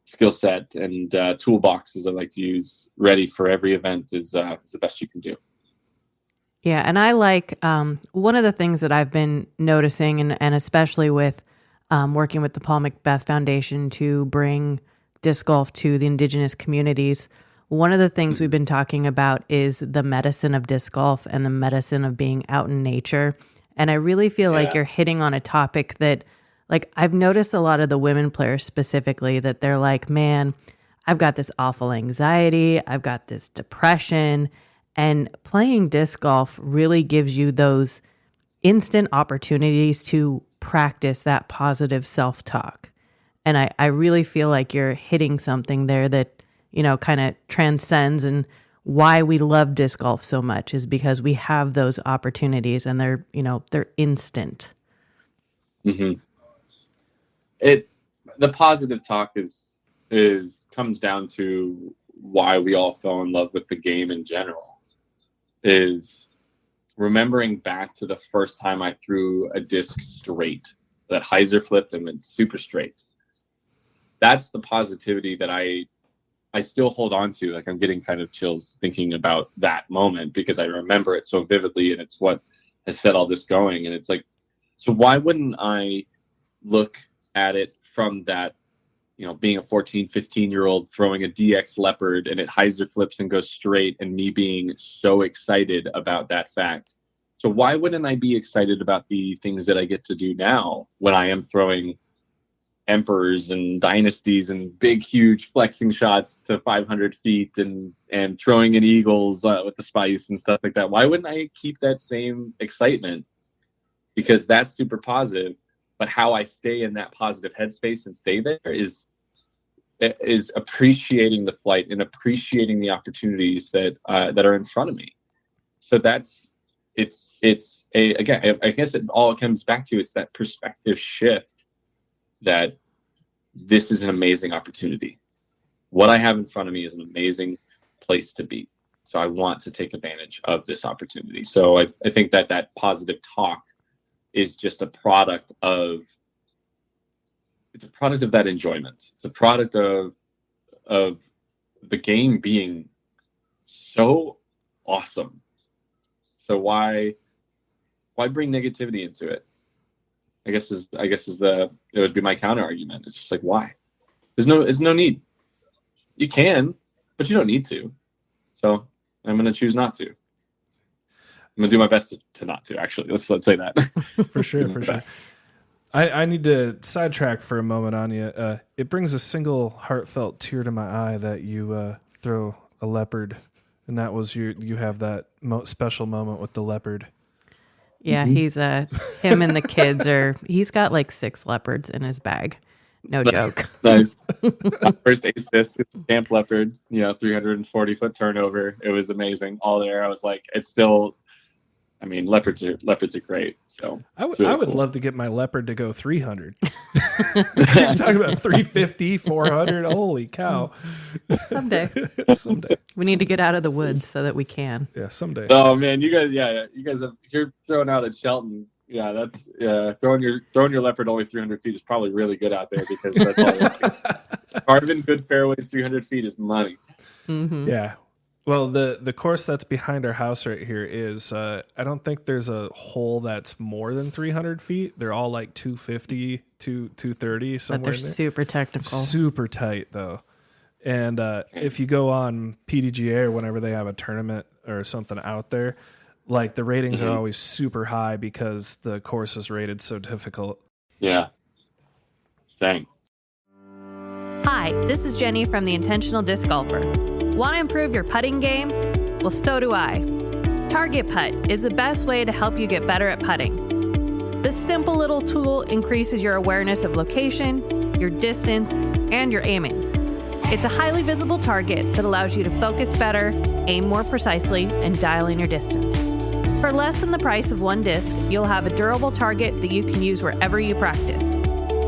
skill set and toolbox, as I like to use, ready for every event is the best you can do. Yeah, and I like one of the things that I've been noticing, and especially with working with the Paul Macbeth Foundation to bring disc golf to the indigenous communities, one of the things we've been talking about is the medicine of disc golf and the medicine of being out in nature. And I really feel like you're hitting on a topic that, like, I've noticed a lot of the women players specifically that they're like, man, I've got this awful anxiety, I've got this depression, and playing disc golf really gives you those instant opportunities to practice that positive self-talk. And I really feel like you're hitting something there that, kind of transcends, and why we love disc golf so much is because we have those opportunities, and they're instant. Mm-hmm. The positive talk comes down to why we all fell in love with the game in general, is remembering back to the first time I threw a disc straight, that hyzer flipped and went super straight. That's the positivity that I still hold on to. Like, I'm getting kind of chills thinking about that moment, because I remember it so vividly, and it's what has set all this going. And it's like, so why wouldn't I look at it from that, being a 14, 15-year-old throwing a DX Leopard and it hyzer flips and goes straight, and me being so excited about that fact. So why wouldn't I be excited about the things that I get to do now when I am throwing Emperors and Dynasties and big, huge flexing shots to 500 feet and throwing in Eagles with the spice and stuff like that? Why wouldn't I keep that same excitement? Because that's super positive. But how I stay in that positive headspace and stay there is appreciating the flight and appreciating the opportunities that are in front of me. So again, I guess it all comes back to, it's that perspective shift, that this is an amazing opportunity. What I have in front of me is an amazing place to be. So I want to take advantage of this opportunity. So I think that positive talk is just a product of that enjoyment. It's a product of the game being so awesome. So why bring negativity into it? I guess it would be my counter argument. It's just like, why? There's no need. You can, but you don't need to. So I'm going to choose not to. I'm going to do my best to not to, actually. Let's say that. For sure. I need to sidetrack for a moment on you. It brings a single heartfelt tear to my eye that you throw a leopard, and that was you have that special moment with the leopard. Yeah, he's him and the kids he's got like 6 leopards in his bag. No joke. Nice. First ace disc, camp leopard, 340-foot turnover. It was amazing. All there. I was like, it's still, I mean, leopards are great. So I would love to get my leopard to go 300. You're talking about 350, 400. Holy cow. Someday. We need to get out of the woods so that we can. Yeah, someday. Oh man, you guys have, you're throwing out at Shelton. Yeah, that's throwing your leopard only 300 feet is probably really good out there, because that's all. Carving good fairways 300 feet is money. Mm-hmm. Yeah. Well, the course that's behind our house right here is I don't think there's a hole that's more than 300 feet. They're all like 250 to 230 somewhere. But they're super technical. Super tight though. And if you go on PDGA or whenever they have a tournament or something out there, like the ratings are always super high because the course is rated so difficult. Yeah. Dang. Hi, this is Jenny from the Intentional Disc Golfer. Want to improve your putting game? Well, so do I. Target Putt is the best way to help you get better at putting. This simple little tool increases your awareness of location, your distance, and your aiming. It's a highly visible target that allows you to focus better, aim more precisely, and dial in your distance. For less than the price of one disc, you'll have a durable target that you can use wherever you practice.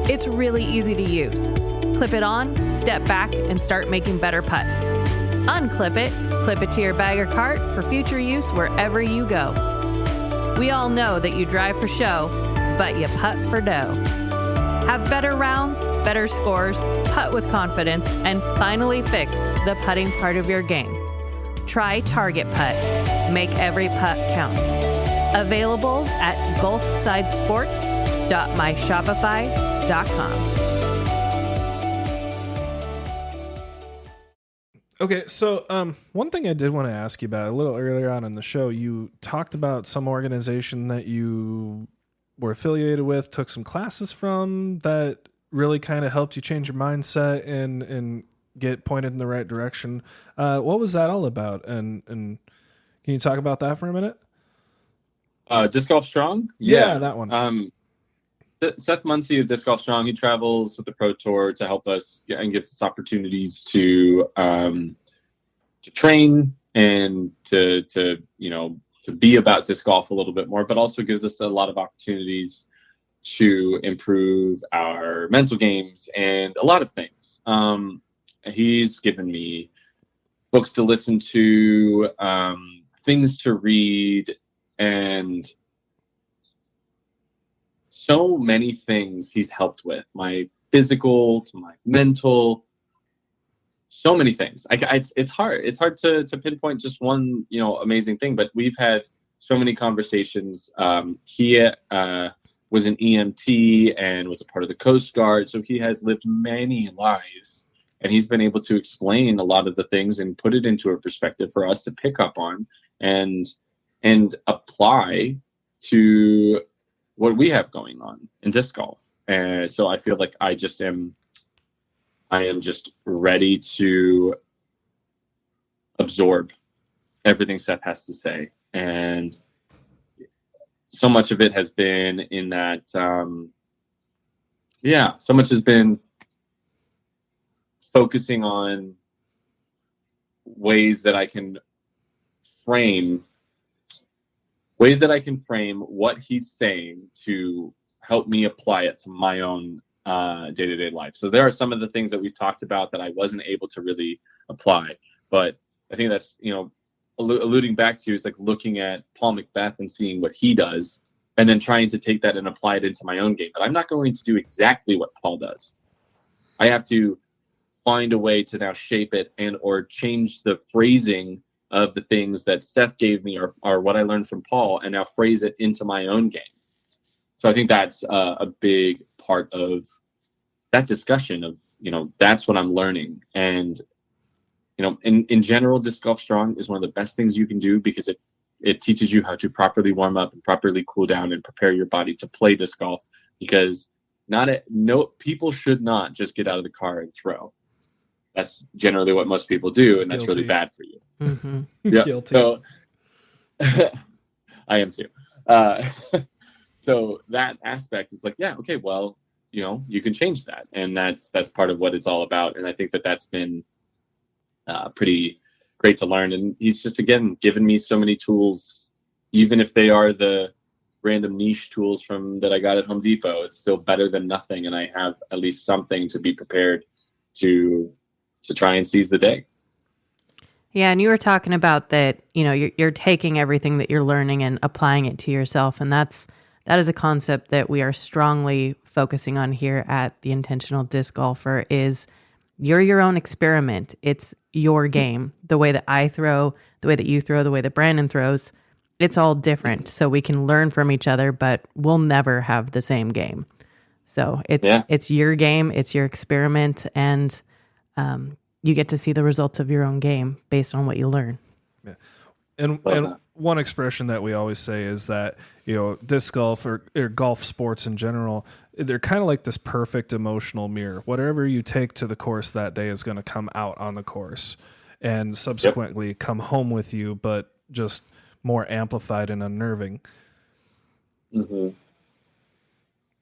It's really easy to use. Clip it on, step back, and start making better putts. Unclip it, clip it to your bag or cart for future use wherever you go. We all know that you drive for show, but you putt for dough. Have better rounds, better scores, putt with confidence, and finally fix the putting part of your game. Try Target Putt. Make every putt count. Available at golfsidesports.myshopify.com. Okay, so one thing I did want to ask you about a little earlier on in the show, you talked about some organization that you were affiliated with, took some classes from, that really kind of helped you change your mindset and get pointed in the right direction. What was that all about? And can you talk about that for a minute? Disc Golf Strong? Yeah, that one. Seth Muncie of Disc Golf Strong, he travels with the Pro Tour to help us and gives us opportunities to train and to be about disc golf a little bit more, but also gives us a lot of opportunities to improve our mental games and a lot of things. He's given me books to listen to, things to read, and so many things he's helped with, my physical to my mental, so many things. It's hard to pinpoint just one, amazing thing, but we've had so many conversations. He was an EMT and was a part of the Coast Guard. So he has lived many lives, and he's been able to explain a lot of the things and put it into a perspective for us to pick up on and apply to what we have going on in disc golf. And so I feel like I am just ready to absorb everything Seth has to say. And so much of it has been in that, so much has been focusing on ways that I can frame what he's saying to help me apply it to my own day-to-day life. So there are some of the things that we've talked about that I wasn't able to really apply, but I think that's, alluding back to is like looking at Paul Macbeth and seeing what he does, and then trying to take that and apply it into my own game. But I'm not going to do exactly what Paul does. I have to find a way to now shape it and or change the phrasing of the things that Steph gave me or what I learned from Paul, and now phrase it into my own game. So I think that's a big part of that discussion of, that's what I'm learning. And, in general, Disc Golf Strong is one of the best things you can do because it teaches you how to properly warm up and properly cool down and prepare your body to play disc golf, because people should not just get out of the car and throw. That's generally what most people do, and that's really bad for you. Mm-hmm. Yeah. Guilty. So I am too. So that aspect is like, yeah, okay, well, you can change that, and that's part of what it's all about. And I think that's been pretty great to learn. And he's just, again, given me so many tools, even if they are the random niche tools that I got at Home Depot. It's still better than nothing, and I have at least something to be prepared to try and seize the day. Yeah, and you were talking about that, you're taking everything that you're learning and applying it to yourself, and that is a concept that we are strongly focusing on here at the Intentional Disc Golfer. Is you're your own experiment. It's your game. The way that I throw, the way that you throw, the way that Brandon throws, it's all different. So we can learn from each other, but we'll never have the same game. So it's your game, it's your experiment, and you get to see the results of your own game based on what you learn. Yeah. And one expression that we always say is that, disc golf or golf sports in general, they're kind of like this perfect emotional mirror. Whatever you take to the course that day is going to come out on the course and subsequently come home with you, but just more amplified and unnerving. Mm-hmm.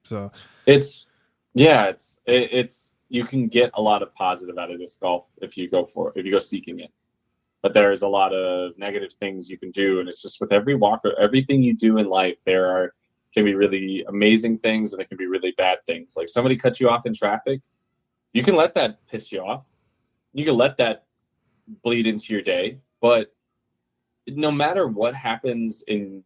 So it's you can get a lot of positive out of disc golf if you go seeking it. But there's a lot of negative things you can do, and it's just with every walk or everything you do in life, can be really amazing things, and there can be really bad things. Like somebody cuts you off in traffic, you can let that piss you off. You can let that bleed into your day. But no matter what happens in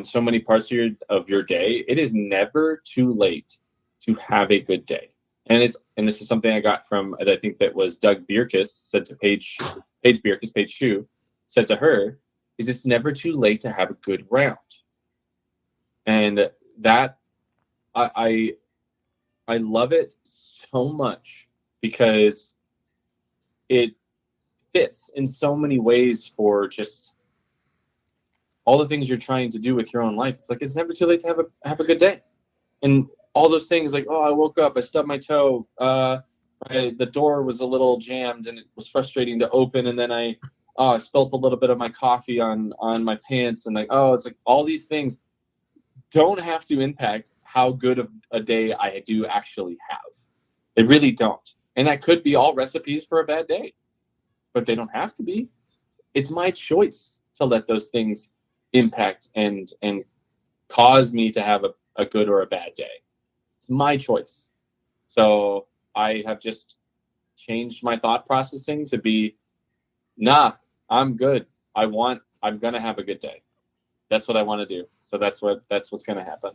so many parts of your day, it is never too late to have a good day. And this is something I got from, I think that was Doug Bierkus said to Paige Bierkus, Paige Shue, said to her, is it's never too late to have a good round. And that, I love it so much because it fits in so many ways for just all the things you're trying to do with your own life. It's like, it's never too late to have a good day. And all those things like, I woke up, I stubbed my toe, the door was a little jammed and it was frustrating to open, and then I spilled a little bit of my coffee on my pants, and it's like all these things don't have to impact how good of a day I do actually have. They really don't. And that could be all recipes for a bad day, but they don't have to be. It's my choice to let those things impact and cause me to have a good or a bad day. My choice. So I have just changed my thought processing to be, I'm good. I'm going to have a good day. That's what I want to do. So that's what's going to happen.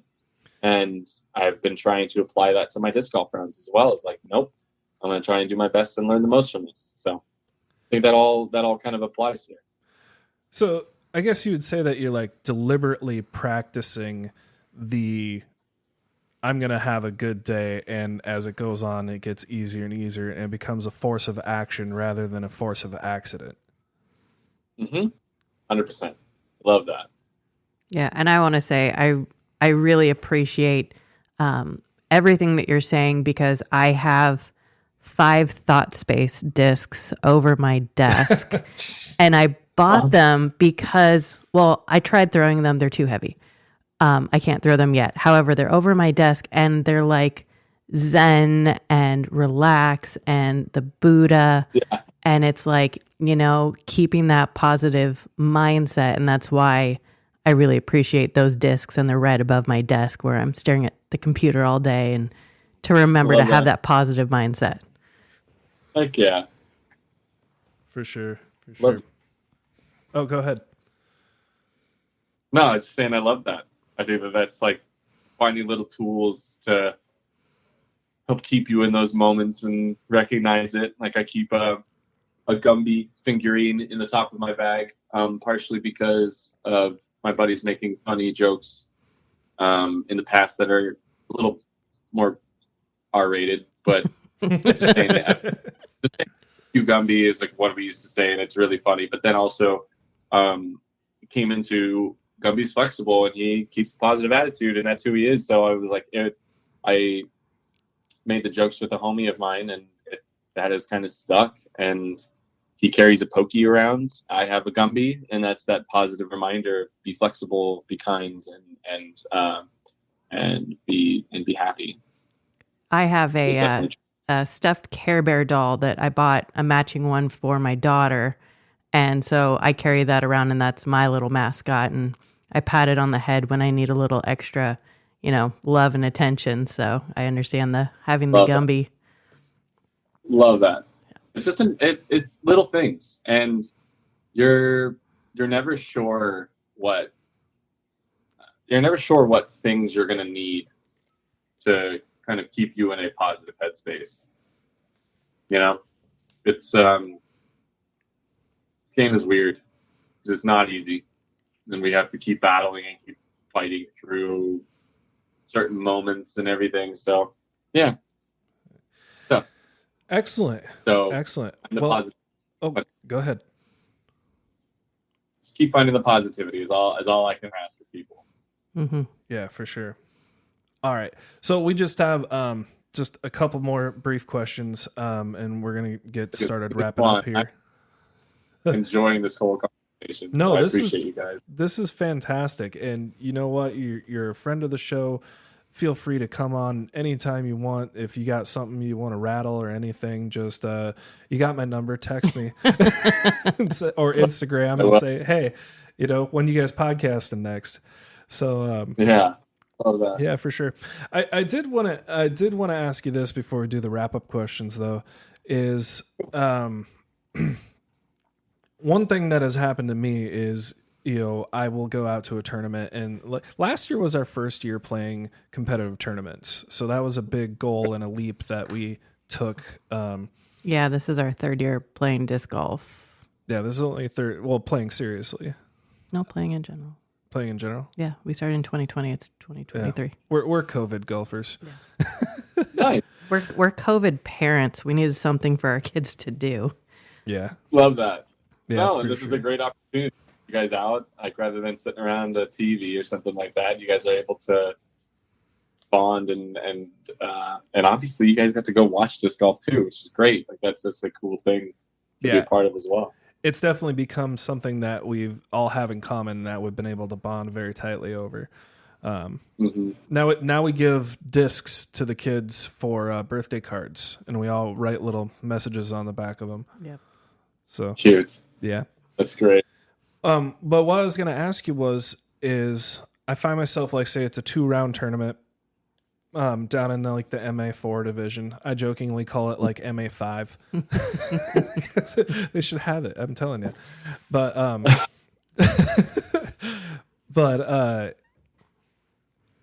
And I've been trying to apply that to my disc golf rounds as well. It's like, nope, I'm going to try and do my best and learn the most from this. So I think that all kind of applies here. So I guess you would say that you're like deliberately practicing I'm going to have a good day, and as it goes on, it gets easier and easier, and it becomes a force of action rather than a force of accident. 100%. Love that. Yeah, and I want to say I really appreciate everything that you're saying, because I have 5 Thought Space discs over my desk, and I bought them because, I tried throwing them. They're too heavy. I can't throw them yet. However, they're over my desk, and they're like Zen and relax and the Buddha. Yeah. And it's like, keeping that positive mindset. And that's why I really appreciate those discs, and they're right above my desk where I'm staring at the computer all day, and to remember to have that positive mindset. Heck yeah. For sure. Oh, go ahead. No, I was just saying I love that. I think that's like finding little tools to help keep you in those moments and recognize it. Like I keep a Gumby figurine in the top of my bag, partially because of my buddies making funny jokes in the past that are a little more R-rated, but just saying that. Gumby is like what we used to say, and it's really funny. But then also came into Gumby's flexible, and he keeps a positive attitude, and that's who he is. So I was like, I made the jokes with a homie of mine, and that has kind of stuck. And he carries a pokey around. I have a Gumby, and that's that positive reminder: be flexible, be kind, and be happy. I have a stuffed Care Bear doll that I bought a matching one for my daughter. And so I carry that around, and that's my little mascot. And I pat it on the head when I need a little extra, love and attention. So I understand having the Gumby. Love that. It's just it's little things, and you're never sure what things you're gonna need to kind of keep you in a positive headspace. It's this game is weird. It's not easy, and we have to keep battling and keep fighting through certain moments and everything. So, yeah. So, excellent. Well, go ahead. Just keep finding the positivity is all I can ask of people. Mm-hmm. Yeah, for sure. All right. So we just have just a couple more brief questions, and we're going to get started wrapping up here. I'm enjoying this whole conversation. No, so I appreciate you guys. This is fantastic. And you know what? You're a friend of the show. Feel free to come on anytime you want. If you got something you want to rattle or anything, just you got my number, text me or Instagram and say, hey, when you guys podcasting next. So yeah. Love that. Yeah, for sure. I did want to ask you this before we do the wrap up questions though, is one thing that has happened to me is, I will go out to a tournament, and last year was our first year playing competitive tournaments. So that was a big goal and a leap that we took. Yeah, this is our third year playing disc golf. Yeah, this is only playing seriously. No, playing in general. Playing in general? Yeah, we started in 2020. It's 2023. Yeah. We're COVID golfers. Yeah. Nice. We're COVID parents. We needed something for our kids to do. Yeah. Love that. Yeah, and this is a great opportunity. You guys out, like rather than sitting around a TV or something like that, you guys are able to bond and obviously you guys got to go watch disc golf too, which is great. Like that's just a cool thing to be a part of as well. It's definitely become something that we've all have in common that we've been able to bond very tightly over. Now we give discs to the kids for birthday cards, and we all write little messages on the back of them. Yep. So cheers. Yeah, that's great. But what I was going to ask you is I find myself say it's a 2-round tournament. Down in the MA4 division. I jokingly call it MA5. They should have it, I'm telling you. But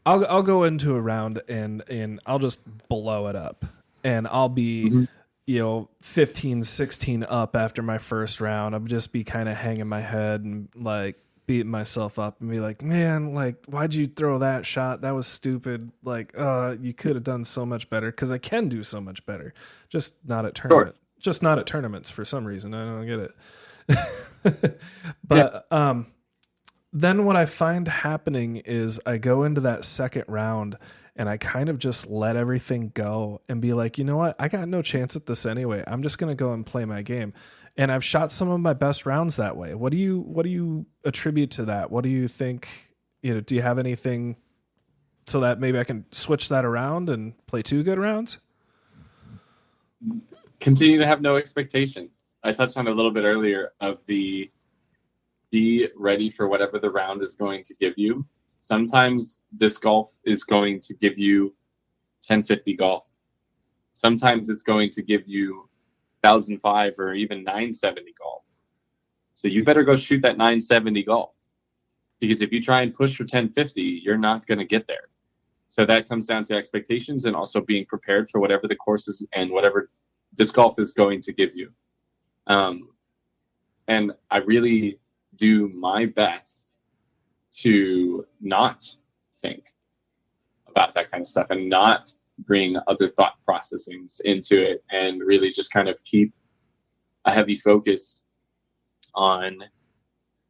I'll go into a round and I'll just blow it up. And I'll be 15, 16 up after my first round. I'll just be kind of hanging my head and beating myself up and be like, man, why'd you throw that shot? That was stupid. You could have done so much better, because I can do so much better. Just not at tournament. Sure. Just not at tournaments for some reason. I don't get it. But then what I find happening is I go into that second round and I kind of just let everything go and be like, you know what? I got no chance at this anyway. I'm just going to go and play my game. And I've shot some of my best rounds that way. What do you attribute to that? What do you think, do you have anything so that maybe I can switch that around and play 2 good rounds? Continue to have no expectations. I touched on it a little bit earlier of be ready for whatever the round is going to give you. Sometimes disc golf is going to give you 1050 golf. Sometimes it's going to give you 1005 or even 970 golf. So you better go shoot that 970 golf, because if you try and push for 1050, you're not going to get there. So that comes down to expectations and also being prepared for whatever the course is and whatever disc golf is going to give you. And I really do my best to not think about that kind of stuff and not bring other thought processings into it, and really just kind of keep a heavy focus on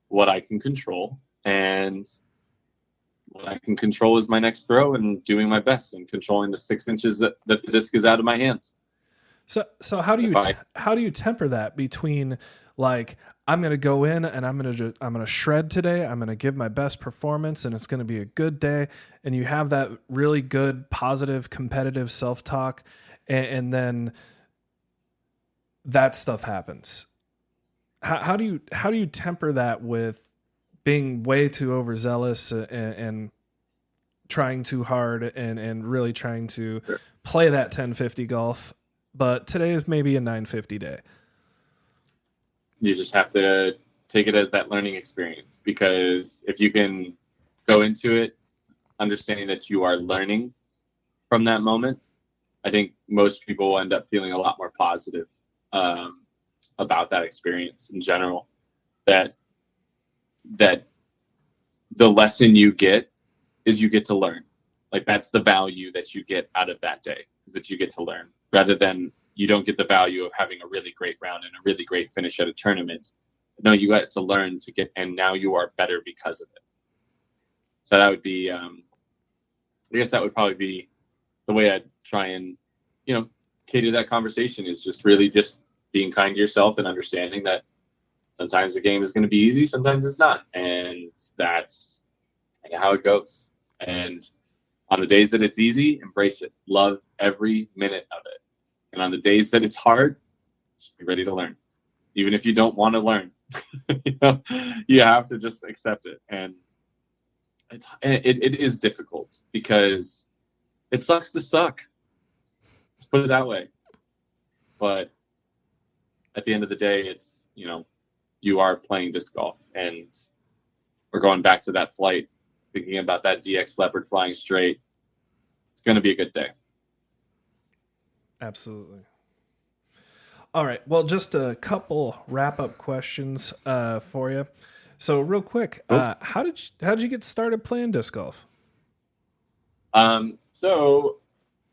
what I can control, and what I can control is my next throw and doing my best and controlling the 6 inches that the disc is out of my hands. So how do you temper that between, like, I'm going to go in and I'm going to shred today. I'm going to give my best performance and it's going to be a good day. And you have that really good, positive, competitive self-talk. And then that stuff happens. How do you temper that with being way too overzealous and trying too hard and really trying to play that 1050 golf, but today is maybe a 950 day? You just have to take it as that learning experience, because if you can go into it understanding that you are learning from that moment, I think most people will end up feeling a lot more positive about that experience in general. That the lesson you get is you get to learn. Like, that's the value that you get out of that day, is that you get to learn, rather than you don't get the value of having a really great round and a really great finish at a tournament. No, you got to learn to get, and now you are better because of it. So that would be, I guess that would probably be the way I'd try and, cater that conversation, is just really just being kind to yourself and understanding that sometimes the game is going to be easy, sometimes it's not. And that's kind of how it goes. And on the days that it's easy, embrace it. Love every minute of it. And on the days that it's hard, just be ready to learn. Even if you don't want to learn, you have to just accept it. And it is difficult, because it sucks to suck. Let's put it that way. But at the end of the day, it's, you are playing disc golf, and we're going back to that flight, thinking about that DX Leopard flying straight. It's going to be a good day. Absolutely. All right. Well, just a couple wrap-up questions for you. So, real quick, how did you get started playing disc golf? So,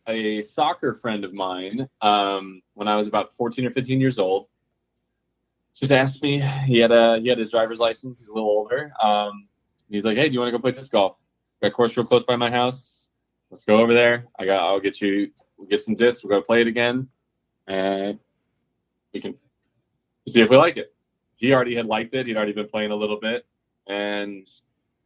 a soccer friend of mine, when I was about 14 or 15 years old, just asked me. He had his driver's license. He's a little older. He's like, "Hey, do you want to go play disc golf? Got a course real close by my house. Let's go over there. I'll get you. We'll get some discs. We're going to play it again, and we can see if we like it." He already had liked it. He'd already been playing a little bit, and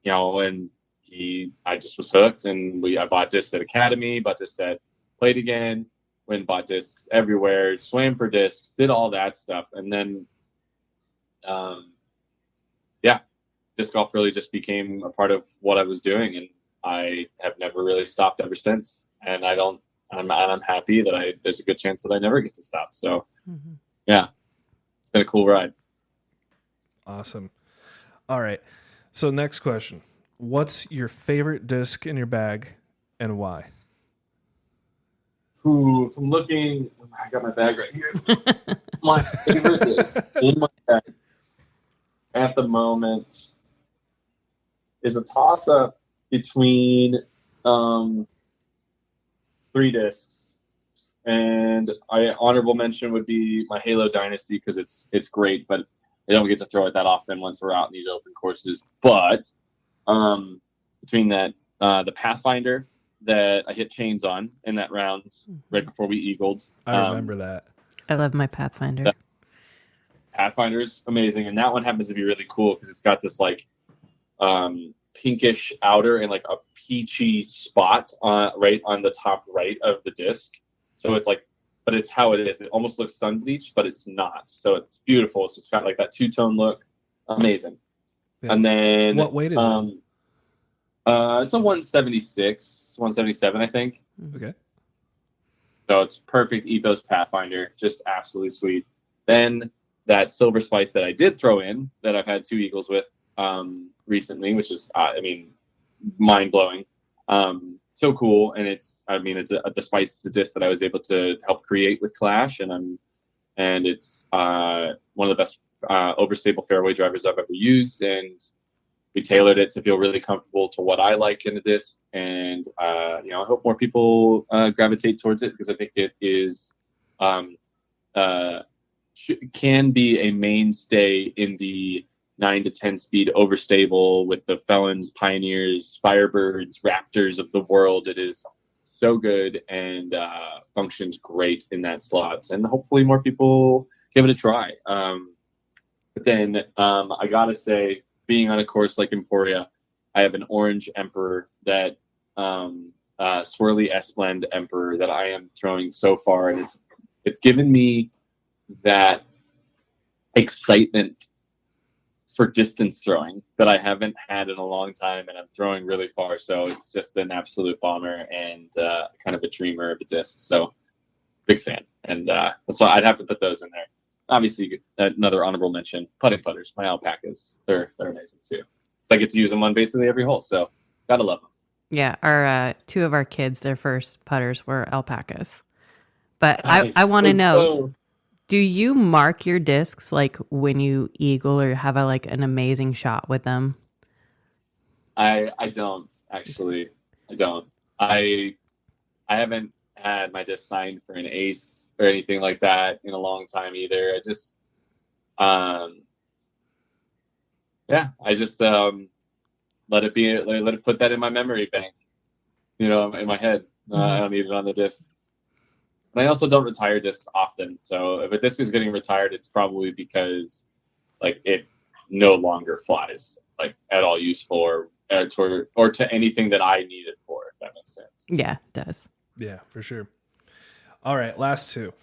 I just was hooked. And I bought discs at Academy, bought discs at Played Again, went and bought discs everywhere, swam for discs, did all that stuff, and then, disc golf really just became a part of what I was doing, and I have never really stopped ever since. And I'm happy that there's a good chance that I never get to stop. So, yeah, it's been a cool ride. Awesome. All right. So next question. What's your favorite disc in your bag and why? Ooh, if I'm looking, I got my bag right here. My favorite disc in my bag at the moment is a toss-up between 3 discs. And honorable mention would be my Halo Dynasty, because it's great, but I don't get to throw it that often once we're out in these open courses. But between that, the Pathfinder that I hit chains on in that round right before we eagled. I remember that. I love my Pathfinder. Pathfinder's amazing, and that one happens to be really cool because it's got this like pinkish outer and like a peachy spot right on the top right of the disc. So it's like, but it's how it is. It almost looks sun bleached, but it's not. So it's beautiful. It's just got like that 2-tone look. Amazing. Yeah. And then what weight is it? It's a 176, 177, I think. Okay. So it's perfect ethos Pathfinder, just absolutely sweet. Then that silver spice that I did throw in, that I've had 2 eagles with recently, which is, mind blowing. So cool. And it's the spice is a disc that I was able to help create with Clash, and it's one of the best overstable fairway drivers I've ever used, and we tailored it to feel really comfortable to what I like in a disc. And I hope more people gravitate towards it, because I think it is can be a mainstay in the 9 to 10 speed overstable with the Felons, Pioneers, Firebirds, Raptors of the world. It is so good and functions great in that slot, and hopefully more people give it a try. But then I gotta say, being on a course like Emporia, I have an orange Emperor that swirly S-Blend Emperor that I am throwing so far, and it's given me that excitement for distance throwing that I haven't had in a long time, and I'm throwing really far. So it's just an absolute bomber and kind of a dreamer of a disc. So big fan, and so I'd have to put those in there. Obviously, another honorable mention: putting putters. My alpacas, they're amazing too. So I get to use them on basically every hole. So gotta love them. Yeah, our 2 of our kids, their first putters were alpacas. But Nice. I want to Let's know. go. Do you mark your discs like when you eagle or have an amazing shot with them? I don't actually. I don't. I haven't had my disc signed for an ace or anything like that in a long time either. I just let it put that in my memory bank, in my head. I don't need it on the disc. And I also don't retire discs often. So if a disc is getting retired, it's probably because it no longer flies at all useful or to anything that I need it for, if that makes sense. Yeah, it does. Yeah, for sure. All right, last 2.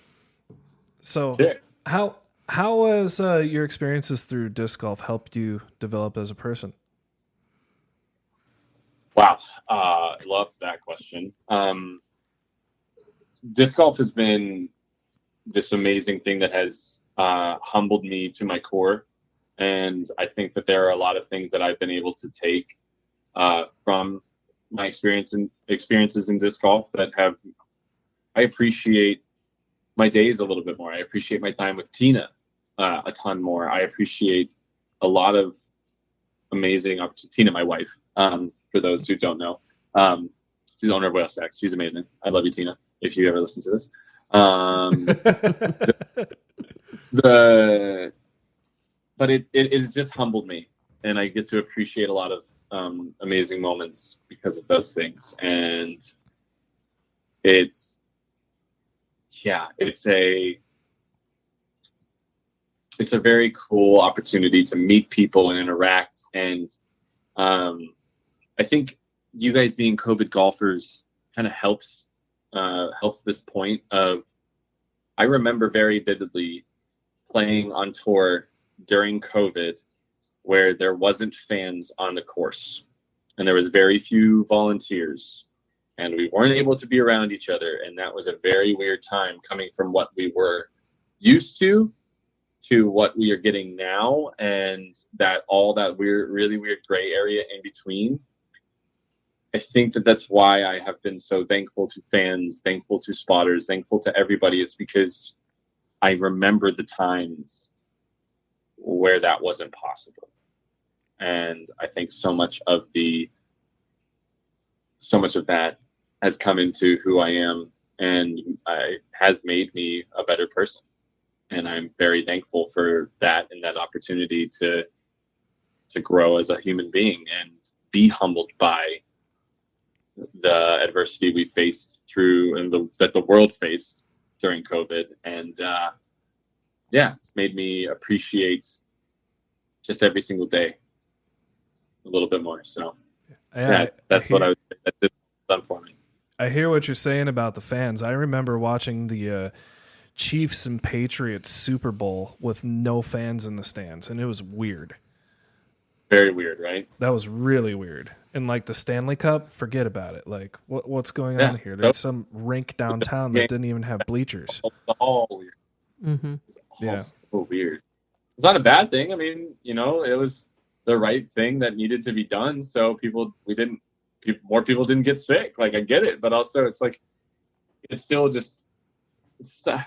So Sure. how has your experiences through disc golf helped you develop as a person? Wow. Love that question. Disc golf has been this amazing thing that has humbled me to my core. And I think that there are a lot of things that I've been able to take from my experiences in disc golf that I appreciate my days a little bit more. I appreciate my time with Tina a ton more. I appreciate a lot of amazing Tina, my wife, for those who don't know. She's the owner of Whale Stacks. She's amazing. I love you, Tina, if you ever listen to this. But it has just humbled me, and I get to appreciate a lot of amazing moments because of those things. And it's a very cool opportunity to meet people and interact. And I think you guys being COVID golfers kind of helps this point of, I remember very vividly playing on tour during COVID where there wasn't fans on the course and there was very few volunteers and we weren't able to be around each other. And that was a very weird time coming from what we were used to what we are getting now, and that all that really weird gray area in between. I think that's why I have been so thankful to fans, thankful to spotters, thankful to everybody, is because I remember the times where that wasn't possible. And I think so much of that has come into who I am, and has made me a better person. And I'm very thankful for that and that opportunity to grow as a human being and be humbled by the adversity we faced through and that the world faced during COVID. And it's made me appreciate just every single day a little bit more. So that's what that's done for me. I hear what you're saying about the fans. I remember watching the Chiefs and Patriots Super Bowl with no fans in the stands, and it was weird. Very weird, right? That was really weird. And the Stanley Cup, forget about it. What's going on here? There's some rink downtown that didn't even have bleachers. All weird. Mm-hmm. It's all so weird. it's not a bad thing. I mean, it was the right thing that needed to be done. So more people didn't get sick. Like, I get it, but also it's like, it's still just,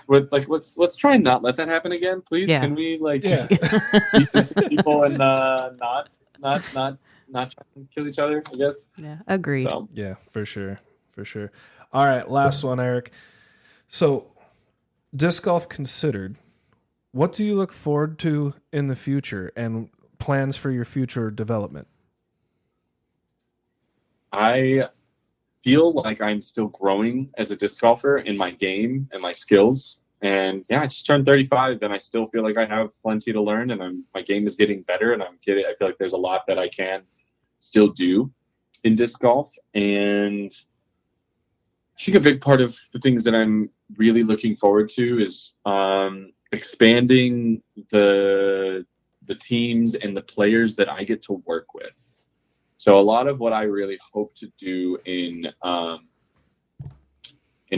let's try and not let that happen again, please. Yeah. Can we be decent people and not try and kill each other, I guess. Yeah, agreed. So. Yeah, for sure. All right, last one, Eric. So, disc golf considered, what do you look forward to in the future and plans for your future development? I feel like I'm still growing as a disc golfer in my game and my skills. And yeah, I just turned 35 and I still feel like I have plenty to learn, and my game is getting better, and I feel like there's a lot that I can still do in disc golf. And I think a big part of the things that I'm really looking forward to is expanding the teams and the players that I get to work with. So a lot of what I really hope to do in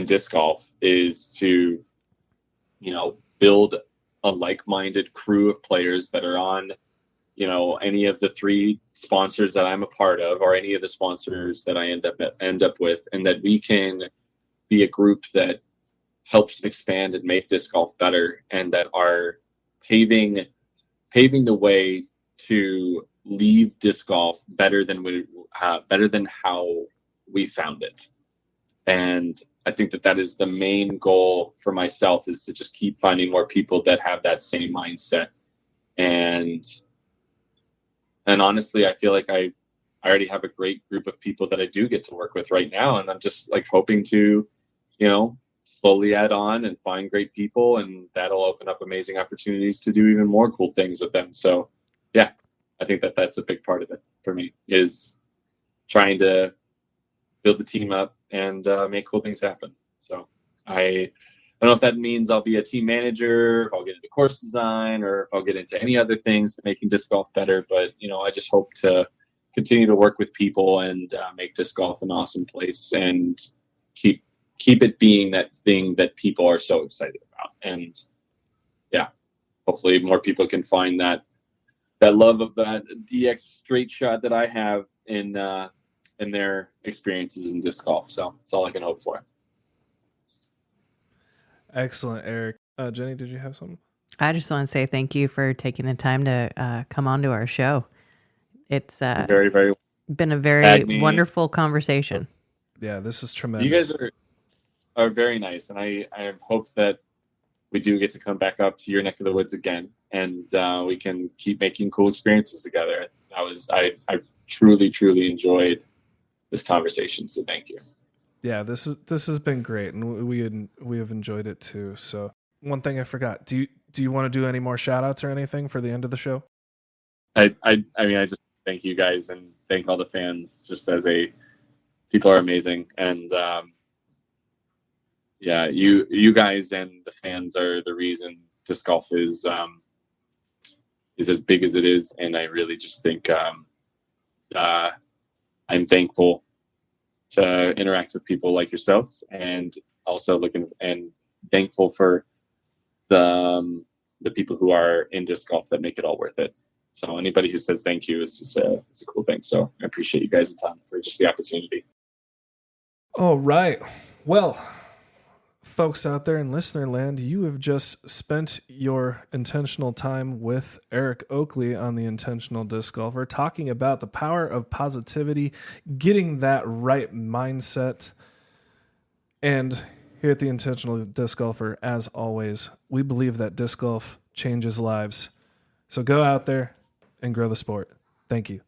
disc golf is to, build a like-minded crew of players that are on, any of the 3 sponsors that I'm a part of, or any of the sponsors that I end up with, and that we can be a group that helps expand and make disc golf better, and that are paving the way to leave disc golf better than how we found it. And I think that is the main goal for myself, is to just keep finding more people that have that same mindset. And honestly, I feel like I already have a great group of people that I do get to work with right now. And I'm just like hoping to, slowly add on and find great people, and that'll open up amazing opportunities to do even more cool things with them. So yeah, I think that's a big part of it for me, is trying to build the team up and make cool things happen. So I don't know if that means I'll be a team manager, if I'll get into course design, or if I'll get into any other things making disc golf better. But, I just hope to continue to work with people and make disc golf an awesome place, and keep it being that thing that people are so excited about. And yeah, hopefully more people can find that love of that DX straight shot that I have in their experiences in disc golf. So that's all I can hope for. Excellent, Eric. Jenny, did you have something? I just want to say thank you for taking the time to come on to our show. It's very, very been a very wonderful conversation. Yeah, this is tremendous. You guys are very nice, and I hope that we do get to come back up to your neck of the woods again, and we can keep making cool experiences together. I truly, truly enjoyed this conversation, so thank you. Yeah, this has been great, and we have enjoyed it too. So one thing I forgot: do you want to do any more shout outs or anything for the end of the show? I mean, I just thank you guys and thank all the fans. Just people are amazing, and yeah, you guys and the fans are the reason disc golf is as big as it is, and I really just think I'm thankful to interact with people like yourselves, and also thankful for the people who are in disc golf that make it all worth it. So anybody who says thank you is just it's a cool thing. So I appreciate you guys' time for just the opportunity. All right. Well, folks out there in listener land, you have just spent your intentional time with Eric Oakley on the Intentional Disc Golfer, talking about the power of positivity, getting that right mindset. And here at the Intentional Disc Golfer, as always, we believe that disc golf changes lives. So go out there and grow the sport. Thank you.